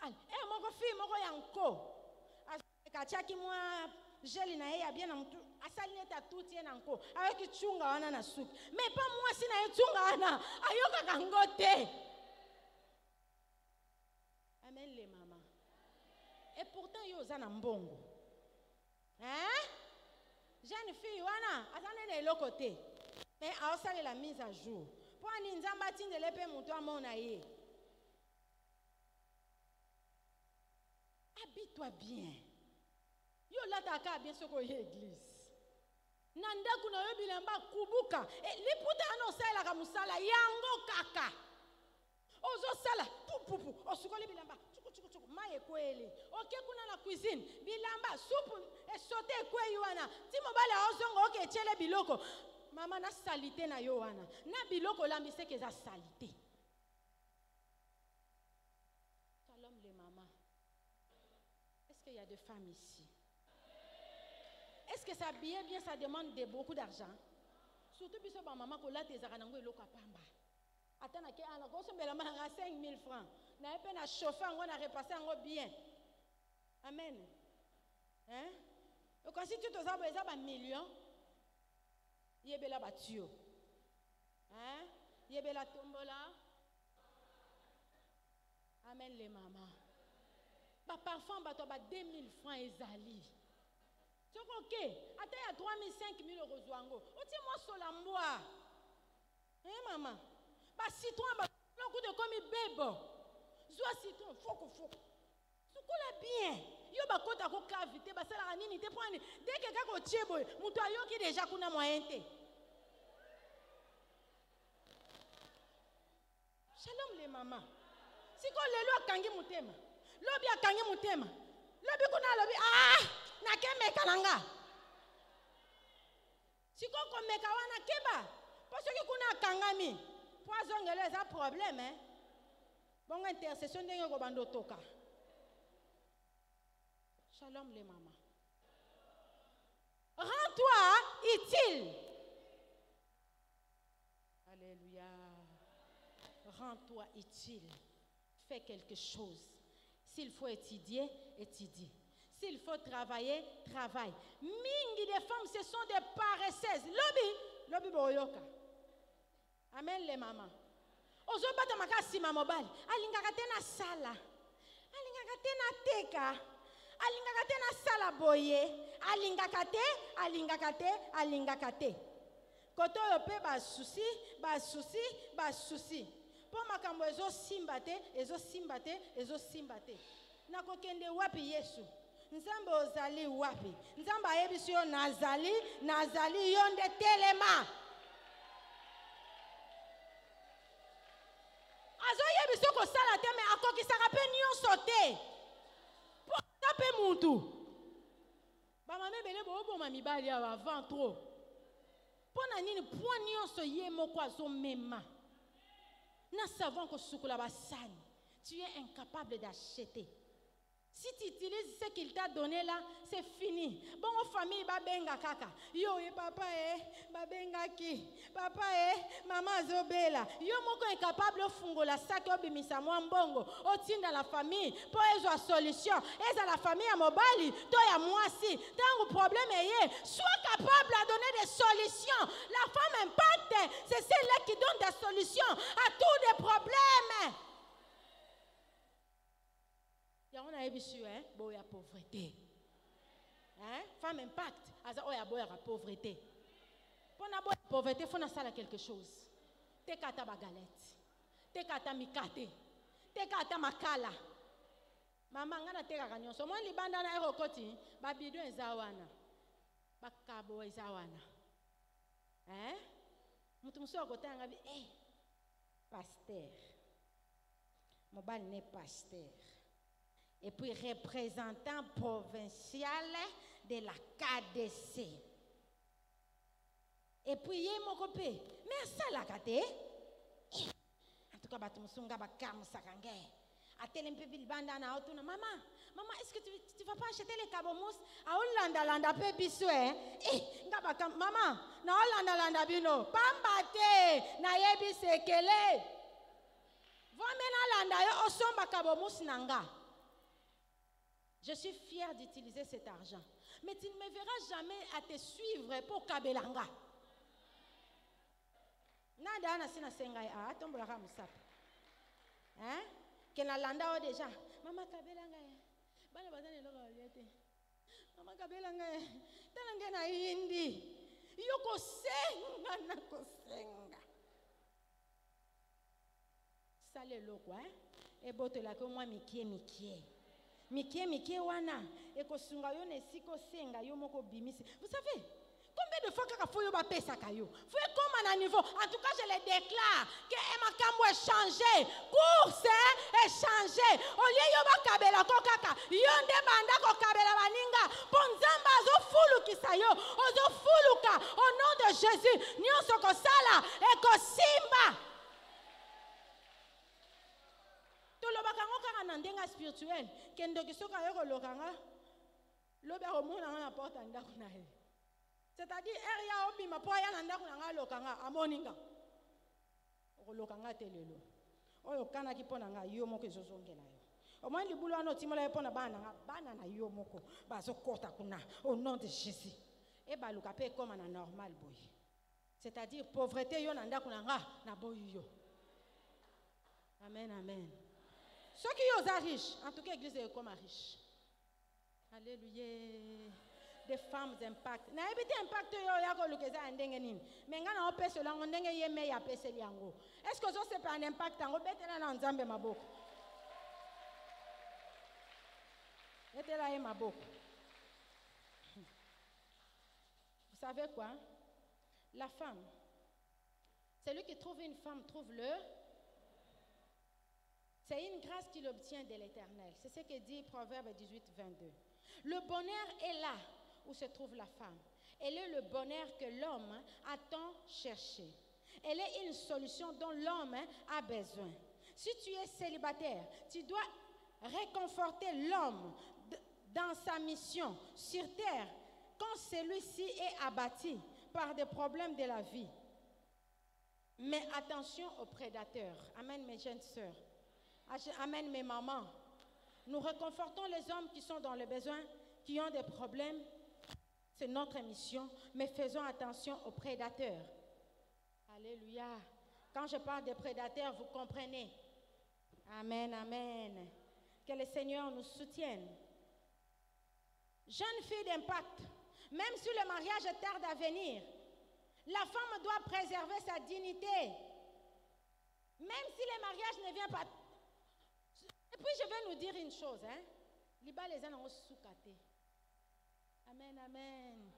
Al, moko fi moko yanko. Akachaki mwa gel na ya bien na mutu. Asali neta tout ye nanko. Avec chunga wana na suki. Mais pas moi si na chunga wana. Ayoka kangote. Amen les maman. Et pourtant yo za na mbongo. Jeune fille wana atane na eloko te. Mais aosale la mise à jour. Pour ani nzamba tindele pe mutu amona ye. Habille-toi bien. Yo lataka bien soko ye église. Nanda kuna yo bilamba kubuka. Liputa anosala ka musala yango kaka. Ozo sala pupupu osukoli bilamba. Chuku maye kweli. Oke kuna na cuisine bilamba soupe et sauté kwe wana. Timo bala ozongo oke chele biloko. Mama na salité na yo wana. Na biloko lambi se ke za salité. Shalom les mamans. Est-ce qu'il y a des femmes ici? Est-ce que s'habiller bien ça demande beaucoup d'argent? Surtout biso ba maman ko la tezaka nango eloko apamba. Atana ke ana ko sombela manga 5000 francs. Na epe na chauffer ngo na repasser ngo bien. Amen. Et quand si tu te sabes ça ba million, yebela ba tuyo. Yebela tombola. Amen les mamans. Ba parfum ba to ba 2000 francs ezali. C'est OK. Ata ya 3000 5000 euros zwango. Oti moi solamboa. Maman. Ba citron ba le coup de comme bebo. Zwa citron foko. Sukola bien. Yo ba kota ko cavité ba sala nini te prendre. Dès que kako tiebo, muto ayoki déjà kuna moyen te. Shalom les mamans. Siko lelo akangi mutema. Lobi akangi mutema. Lobi kuna lobi na keme kalanga. Siko komeka wana keba. Parce que kuna akangami. Poison ngele za problème Bon intercession ndenge ko bando toka. Shalom les mamans. Rends-toi utile. Alléluia. Rends-toi utile. Fais quelque chose. S'il faut étudier, étudie. S'il faut travailler, travaille. Mingi des femmes, ce sont des paresseuses. Lobi boyoka. Amen les mamans. Ozo bata makasi mamobali. Alingaka tena sala. Alingaka tena teka. Alingaka tena sala boye. Alingaka te. Koto yo pe ba souci. Po makambo ezo simbate. Nakokende wapi Yesu? Nzambe ozali wapi? Nzambe ayebisi yo nazali yonde telema. Azo yebiso ko sala te me akokisaka pe nyonso te. Po tape muntu. Ba mame bele bo mami bali avant trop. Pona nini point nyonso ye moko azo mema. Na savon ko sukula basani. Tu es incapable d'acheter. Si tu utilises ce qu'il t'a donné là, c'est fini. Bon, aux familles, babenga kaka. Yo, papa, babenga ki. Papa, maman zobela. Yo, moko est capable de fungo la sac, obimisa mwambongo. Otine dans la famille, pour avoir solution. Et dans la famille à Mobali, toi et moi si. Tant le problème est, sois capable de donner des solutions. La femme impacte, c'est celle-là qui donne des solutions à tous les problèmes. On a vu sur la pauvreté. Femme impact. Oh, il y a la pauvreté. Pour la pauvreté, il faut faire quelque chose. Te kata bagalette. Te kata mikate. Te kata makala. Maman, ngana te kaka nyonso. Moi, libanda na erokoti. Babido ezawana. Bakabo ezawana. Mutu muso okota ngabi. Pasteur. Mobile n'est pasteur. Et puis représentant provincial de la KDC. Et puis, il y a mon copain. Mais ça, la KT. En tout cas, Batumusunga, Bakam, Sakangé. A tel un peu de bandana, maman, est-ce que tu vas pas acheter les cabomous à Hollanda, Landa, Pébisoué? Maman, na Hollanda, Landa, Bino, Pambate, Nayebi, Sekele. Va maintenant, Landa, Osomba, Cabomous, Nanga. Je suis fière d'utiliser cet argent. Mais tu ne me verras jamais à te suivre pour Kabelanga. Nada na sina sengai a tombola musap. Que na landa o déjà. Mama Kabelanga. Bana bazane lo liete. Mama Kabelanga. Talanga na hindi. Yoko senga na kosenga. Sale lo quoi? E bote la ko moi mikie. Mikie wana ekosunga yo nesiko senga yo moko bimisi. Vous savez combien de fois kaka faut yo ba pesa kayo? Faut comme un niveau. En tout cas, je le déclare que Emakambo est changé. Course est changé. Au lieu yo ba kabela ko kaka, yo nde banda ko kabela baninga. Ponzamba zo fulu kisayo, ozo fuluka au nom de Jésus. Nyonso ko sala e ko simba. Nandenga spirituel kendo kisoka yoko lokanga lobe omona na porte ndako na he, c'est-à-dire area obima po ya ndako na lokanga amoninga lokanga telelo oyo kana kipona nga yo moko ezozongela yo omwa libulo ano timola epona bana na yo moko bazokota kuna au nom de Jésus et baluka pe comme na normal boy, c'est-à-dire pauvreté yo ndako na boy yo. Amen. Ceux qui sont riches, en tout cas l'église est comme riche. Alléluia. Des femmes impact. Na ebite impact yo ya ko lukeza ndenge nini. Menga na opese la ndenge yeme ya pese liango. Est-ce que ça c'est pas un impact ngo betela na nzambe maboko? Betela ye maboko. Vous savez quoi? La femme, celui qui trouve une femme trouve le. C'est une grâce qu'il obtient de l'Éternel. C'est ce que dit Proverbe 18, 22. Le bonheur est là où se trouve la femme. Elle est le bonheur que l'homme a tant cherché. Elle est une solution dont l'homme a besoin. Si tu es célibataire, tu dois réconforter l'homme dans sa mission sur terre quand celui-ci est abattu par des problèmes de la vie. Mais attention aux prédateurs. Amen, mes jeunes sœurs. Amen, mes mamans. Nous réconfortons les hommes qui sont dans le besoin, qui ont des problèmes. C'est notre mission. Mais faisons attention aux prédateurs. Alléluia. Quand je parle des prédateurs, vous comprenez. Amen. Que le Seigneur nous soutienne. Jeune fille d'impact, même si le mariage tarde à venir, la femme doit préserver sa dignité. Même si le mariage ne vient pas. Et puis je vais nous dire une chose, Liba les gens ont soukaté. Amen.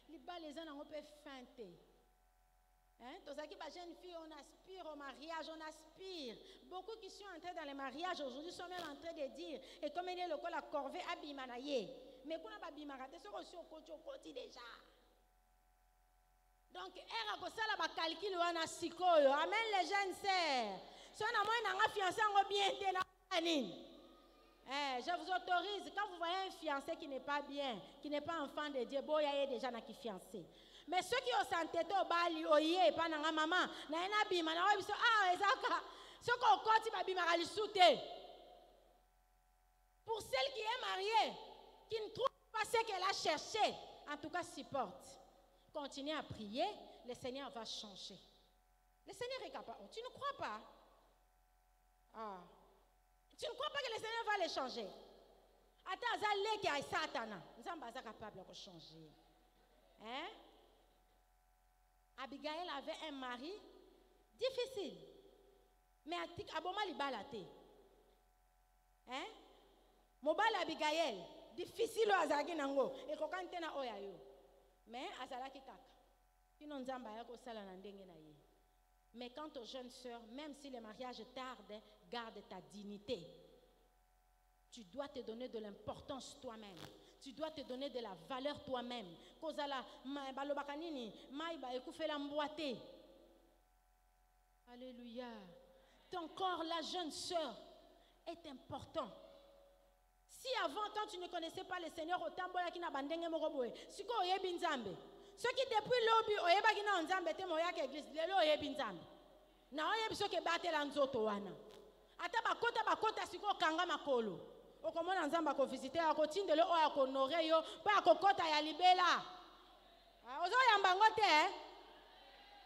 Liba les gens ont fait feinter. Tous les jeunes filles, on aspire au mariage, on aspire. Beaucoup qui sont entrés dans les mariages aujourd'hui sont même en train de dire, et comme il est le col la corvée abimanaye. Mais qu'on a pas bimarate, c'est aussi au côté déjà. Donc, elle a posé la calcul ou un asikoyo. Amen les jeunes sœurs. Si on a moins un fiancé, on va bien tenir. Je vous autorise, quand vous voyez un fiancé qui n'est pas bien, qui n'est pas enfant de Dieu, bon, il y a déjà qui fiancé. Mais ceux qui ont s'entêté au bali, au yé, pas dans maman, na ena bima, na wabiso, ezaka, ceux qui ont côté babima ali souté. Pour celle qui est mariée, qui ne trouve pas ce qu'elle a cherché, en tout cas supporte. Continue à prier, le Seigneur va changer. Le Seigneur est capable. Tu ne crois pas? Tu ne crois pas que le Seigneur va les changer? Attends, Azalé qui a Satana, nous sommes pas capables de changer. Hein? Abigail avait un mari difficile, mais aboma li balate. Hein? Mobile Abigail difficile azaki nango e kokante na oyayo. Mais azalaki kaka. Kino nzamba ya ko sala na ndenge na ye. Mais quant aux jeunes sœurs, même si le mariage tarde, garde ta dignité. Tu dois te donner de l'importance toi-même. Tu dois te donner de la valeur toi-même. Alléluia. Ton corps, la jeune sœur, est important. Si avant, quand tu ne connaissais pas le Seigneur, autant qui n'a bandenge moroboe, si ko oyebi nzambe. Ceux qui depuis l'obi oyeba ki na nzambe te moya ke église, lelo oyebi nzambe. Na oyebi so ke batela nzoto wana. Ata bakota siko kanga makolo. Okomona nzamba ko visiter akotindele o akonore yo pa akokota ya libela. Ozo yamba ngote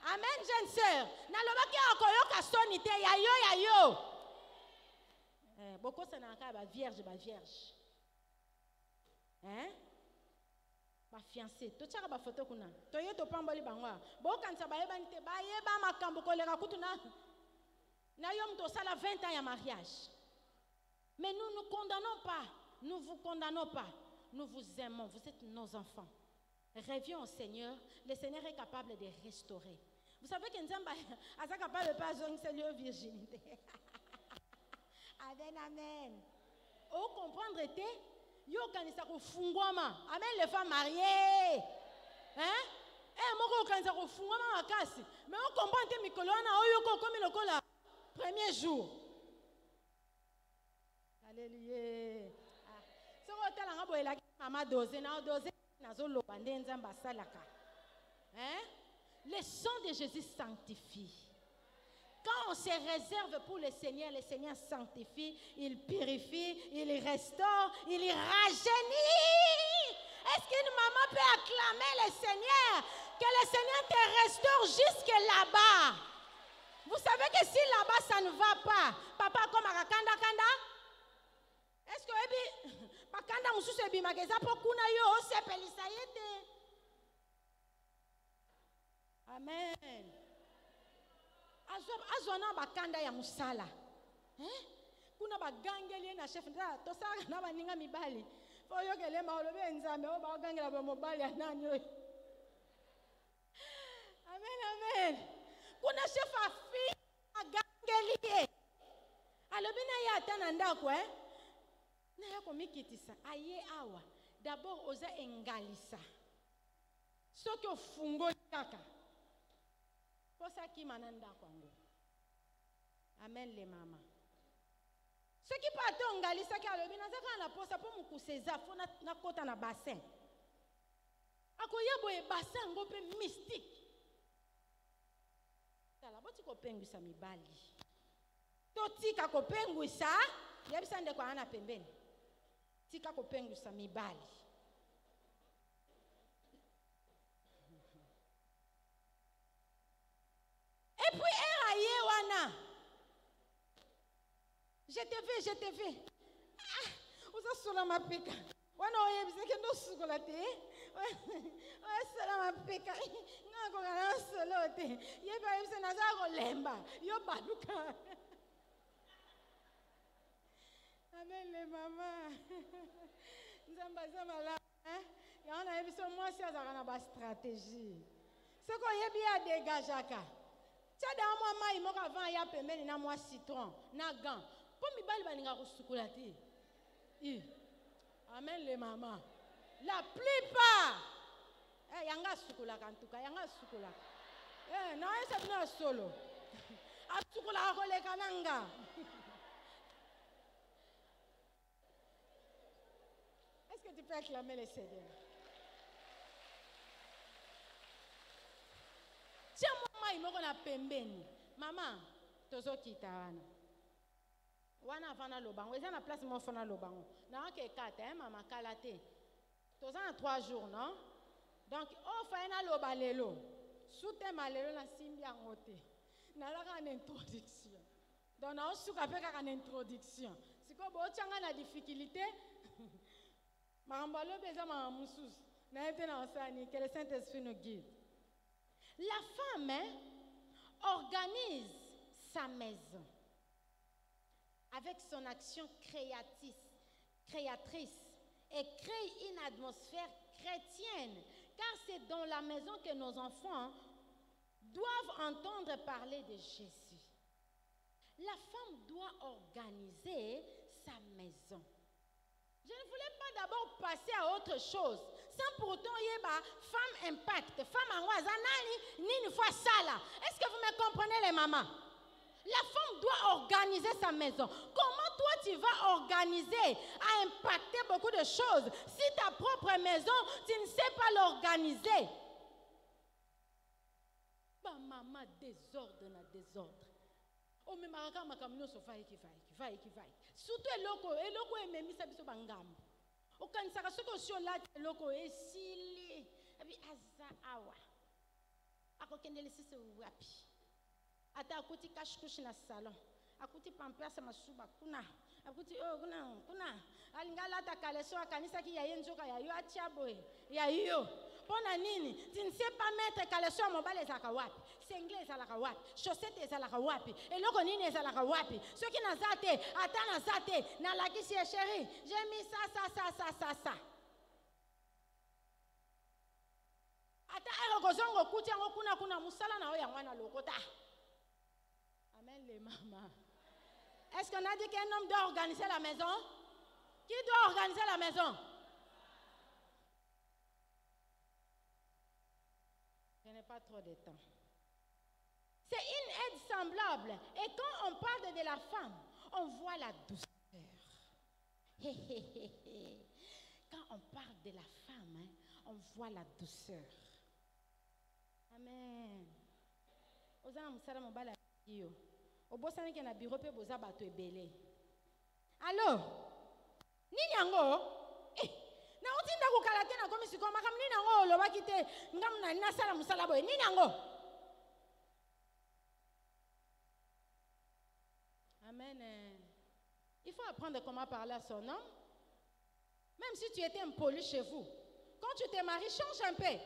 Amen jeune sœur. Na lobaki akoyoka sonite ya yo. Boko sanaka ba vierge. Hein? Ba fiancé. To tshaka ba photo kuna. To ye to pamboli bangwa. Bo kanisa ba yeba nite ba yeba makambo koleka kutuna. Na yo mto sala 20 ans ya mariage. Mais nous ne condamnons pas, nous vous condamnons pas, nous vous aimons, vous êtes nos enfants. Revions au Seigneur, le Seigneur est capable de restaurer. Vous savez que Nzamba est capable de pas jouer virginité. Amen, amen. Au comprendre était, yo kanisa ko fungwama, amen les femmes mariées. Hein? Moko kanisa ko fungwama makasi. Mais on comprend que mikolo na oyo ko comme lokola premier jour. Alléluia. Ce que tu as dit, maman dosé, le sang de Jésus sanctifie. Quand on se réserve pour le Seigneur sanctifie, il purifie, il restaure, il rajeunit. Est-ce qu'une maman peut acclamer le Seigneur? Que le Seigneur te restaure jusque là-bas. Vous savez que si là-bas ça ne va pas, papa comme à kanda. Est-ce que ebi bakanda mususu ebi mageza pokuna yo sepelisa yete? Amen. Azona bakanda ya musala. Kuna bagangeli na chef nda to saka na baninga mibali. Foyo kele maolobe nzambe o bagangela ba mobali anani yo. Amen. Kuna chef afi agangeli ye. Alobina ya atana ndako na yako mikitisa aye awa d'abord oza engalisa soki ofungoli kaka posa kimana ndako yango. Amen les mama. Soki pato ongalisa ki alobi nazaka na posa po mukuseza fo na kota na bassin akoya boye bassin ngo pe mystique. Tala boti kopengwisa mibali totika kopengwisa yebisa ndeko ana pembeni tika kopengwisa mibali. Et puis eraye wana je te vais uza sola mapeka wana oyebisa ke ndo sukola te sola mapeka ngako kana solo te yeba yebisa naza kolemba yo baluka. Amen les mamans. Nzamba zamala ya on a besoin moi si azaka na ba stratégie. Ce qu'on yebi a dégagaka. Tia da moi mai moko avant ya pembeni na moi citron na gant. Po mibali balinga ko sukula te. Amen les mamans. La plupart yanga sukula kantuka yanga sukula. Na esa bina solo. Asukula ko le kananga. peux acclamer le Seigneur. Tiens-moi, il m'a pembeni. Maman, tozo kitana. Wana fana lobango. Ils ont la place, moi fana lobango. Na ke kata, maman kalate. Tozo en 3 jours, non? Donc, oh, fana lobalelo. Soute malelo na simbi angote. Na la une introduction. Donc, na osuka pe ka une introduction. Siko bo changa na difficulté. Marambalo beza mamusus. Na ete na osani que le Saint-Esprit nous guide. La femme organise sa maison avec son action créatrice et crée une atmosphère chrétienne, car c'est dans la maison que nos enfants doivent entendre parler de Jésus. La femme doit organiser sa maison. Je ne voulais pas d'abord passer à autre chose, sans pour autant y avoir femme impact, femme en wazanani, ni une fois sala. Est-ce que vous me comprenez les mamans? La femme doit organiser sa maison. Comment toi tu vas organiser à impacter beaucoup de choses si ta propre maison, tu ne sais pas l'organiser? Bah maman, désordre na désordre. Oh mais maraka makamino sofa ekivai. Surtout eloko ememisa biso bangambo. Okanisaka soki osio lati eloko esili. Abi aza awa. Akokendele sisi wapi. Ata akuti kashkush na salon. Akuti pampers masuba kuna. Akuti kuna. Alinga lata kaleso akanisa ki yaye nzoka yayo atiaboe. Yayo. Pona nini? Tu ne sais pas mettre kaleso mobile ezalaka wapi. Sengle ezalaka wapi. Chaussette ezalaka wapi. Eloko nini ezalaka wapi. Soki nazate, ata nazate, na lakisi ya chérie. J'ai mis ça. Ata erokozongo kuti yango kuna musala na oya mwana lokota. Amen les mamans. Est-ce qu'on a dit qu'un homme doit organiser la maison? Qui doit organiser la maison? Je n'ai pas trop de temps. C'est une aide semblable. Et quand on parle de la femme, on voit la douceur. Quand on parle de la femme, on voit la douceur. Amen. Ozana musala mobala yo. Obosani ke na bureau pe boza bato ebele. Allo? Nini yango? Na utinda kukala te na komisi ko makam nini yango lobaki te ngam na sala musala boy. Nini yango? Amen. Il faut apprendre comment parler à son homme. Même si tu étais impoli chez vous, quand tu te maries, change un peu.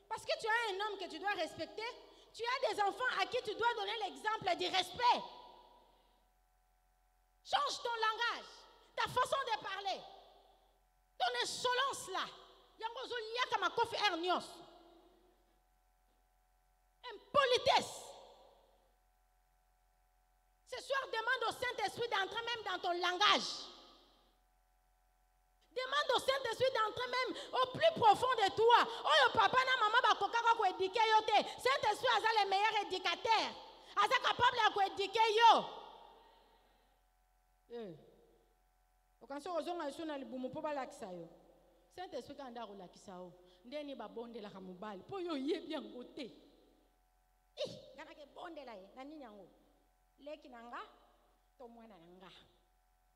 Parce que tu as un homme que tu dois respecter. Tu as des enfants à qui tu dois donner l'exemple du respect. Change ton langage, ta façon de parler, ton insolence là. Impolitesse. Ce soir, demande au Saint-Esprit d'entrer même dans ton langage. Demande au Saint-Esprit d'entrer même au plus profond de toi. Oh, le papa na maman ba kokaka ko éduquer yo te. Saint-Esprit a le meilleur éducateur. Asa capable à ko éduquer yo. Okanso ozonga isuna libumu po balakisa yo. Saint-Esprit kanda ko lakisa yo. Ndeni ba bondela ka mobali. Po yo yebi yango te. Ngana ke bondela ye na nini yango. Leki nanga to mwana nanga.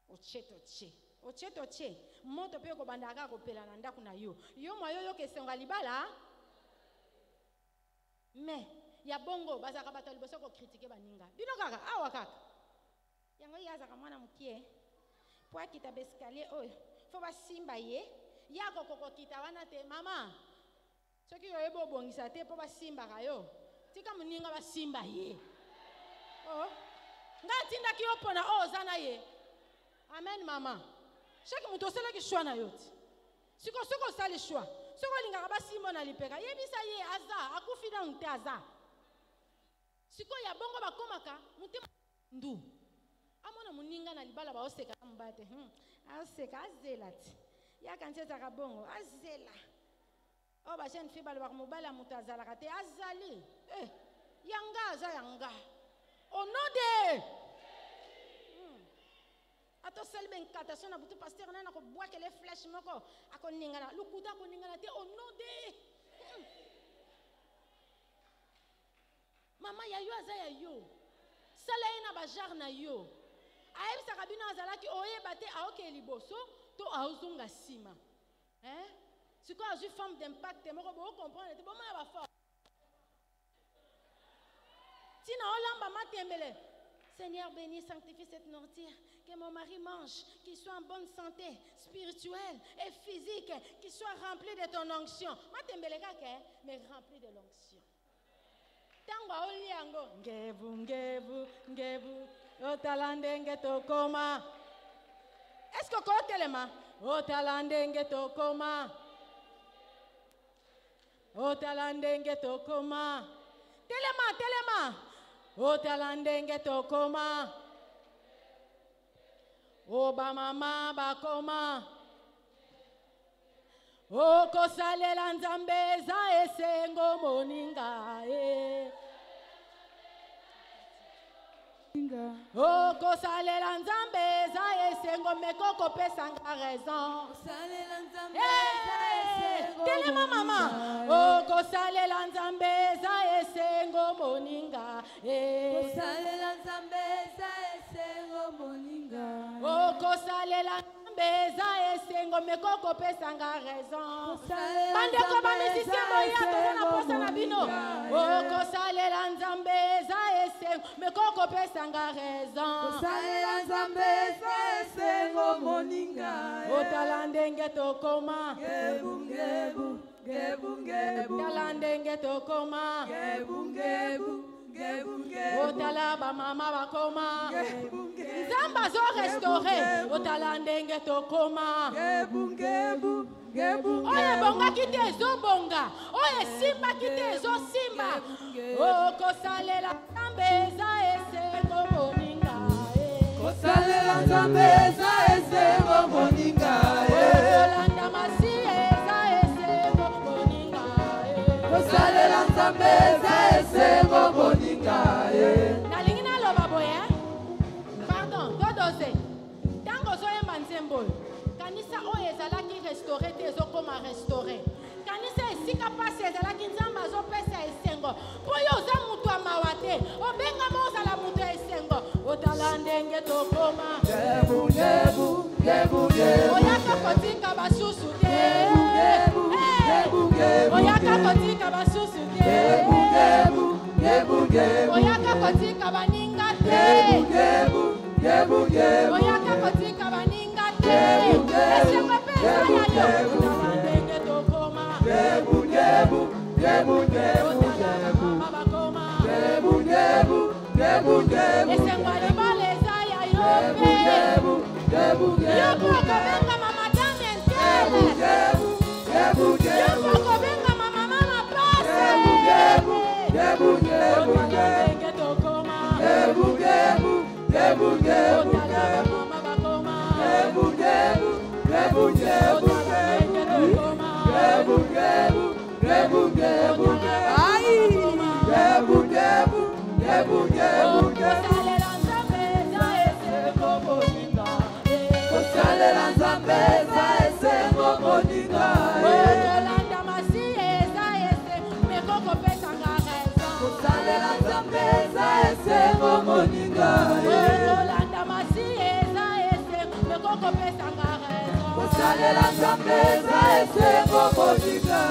Oche moto pe ko bandaka ko pela na ndaku na yo moyo yo kesenga libala mais ya bongo bazaka bato liboso ko critiquer baninga bino kaka awa kaka yango yazaka mwana mukie po akita bescalier oyo fo basimba ye ya kokoko kita wana te mama soki yo ebo bongisa te po basimba kayo tika muninga basimba ye oh ngatinda ki opona zana ye. Amen, maman. Chaque monde osala ki choix na yoti. Siko sali choix. Siko linga ba simona lipeka. Yebisa ye aza, akufida unte aza. Siko ya bongo ba komaka, mutima ndu. Amona muninga na libala ba oseka mbate. Aseka azelati. Ya kancheza ka bongo, azela. O ba jeune fille ba ba mobala mutazala kate azali. Yanga aza yanga. Au nom de Ato sel ben katation na butu pasteur na ko bois que les flèches moko akoningana lukuda koningana te au nom de Mama ya yo aza ya yo sala ina ba jar na yo ayebisa kabino azalaki oyeba te aoke liboso to aozonga sima c'est quoi une femme d'impact moko bo comprendre te bomona ba fort tina olamba matembele Seigneur bénis sanctifie cette nourriture que mon mari mange qu'il soit en bonne santé spirituelle et physique qu'il soit rempli de ton onction matembele kake mais rempli de l'onction tango oliango ngevu otalandenge tokoma est-ce que ko telema otalandenge tokoma telema otalandenge tokoma oba mama bakoma okosalela nzambe za esengo moninga okosalela nzambe za esengo mekoko pesanga raison telema mama okosalela nzambe za esengo moninga okosalela nzambe za esengo moninga okosalela beza esengo mekoko pesanga raison bandeko ba musicien boya tozana posa na bino okosalela nzambe za esengo mekoko pesanga raison okosalela nzambe za esengo moninga otala ndenge tokoma gebu talande tokoma otala ba mama bakoma nzamba zo restaurer otala ndenge tokoma oye bonga kite zo bonga oye simba kite zo simba okosalela nzambe za esengo moninga kosalela nzambe za esengo moninga olanda masi za esengo moninga kosalela nzambe za esengo moninga nalingi naloba boye pardon todose ntango ozoyemba nzembo oyo kanisa oyo ezalaki restauré te ezokoma restauré kanisa esika pasi ezalaki nzambe azopesa esengo mpo yo oza moto ya mawa te obengama ozala moto ya esengo otala ndenge tokoma oyaka kotika basusu te oyaka kotika basusu te oyaka kotika baninga te oyaka kotika baninga te esengo mpe eza ya yo otala ndenge tokoma otala mama bakoma esengo ya libala eza ya yo mpe yo mpo okobenga mama dame entele yo mpo okobenga mama mama pase otala ndenge tokoma otala mama bakoma Kosalela nzambe za esengo moninga otolanda masi eza ese mekoko pesanga raison kosalela nzambe za esengo moninga otolanda masi eza ese mekoko pesanga raison kosalela nzambe za esengo moninga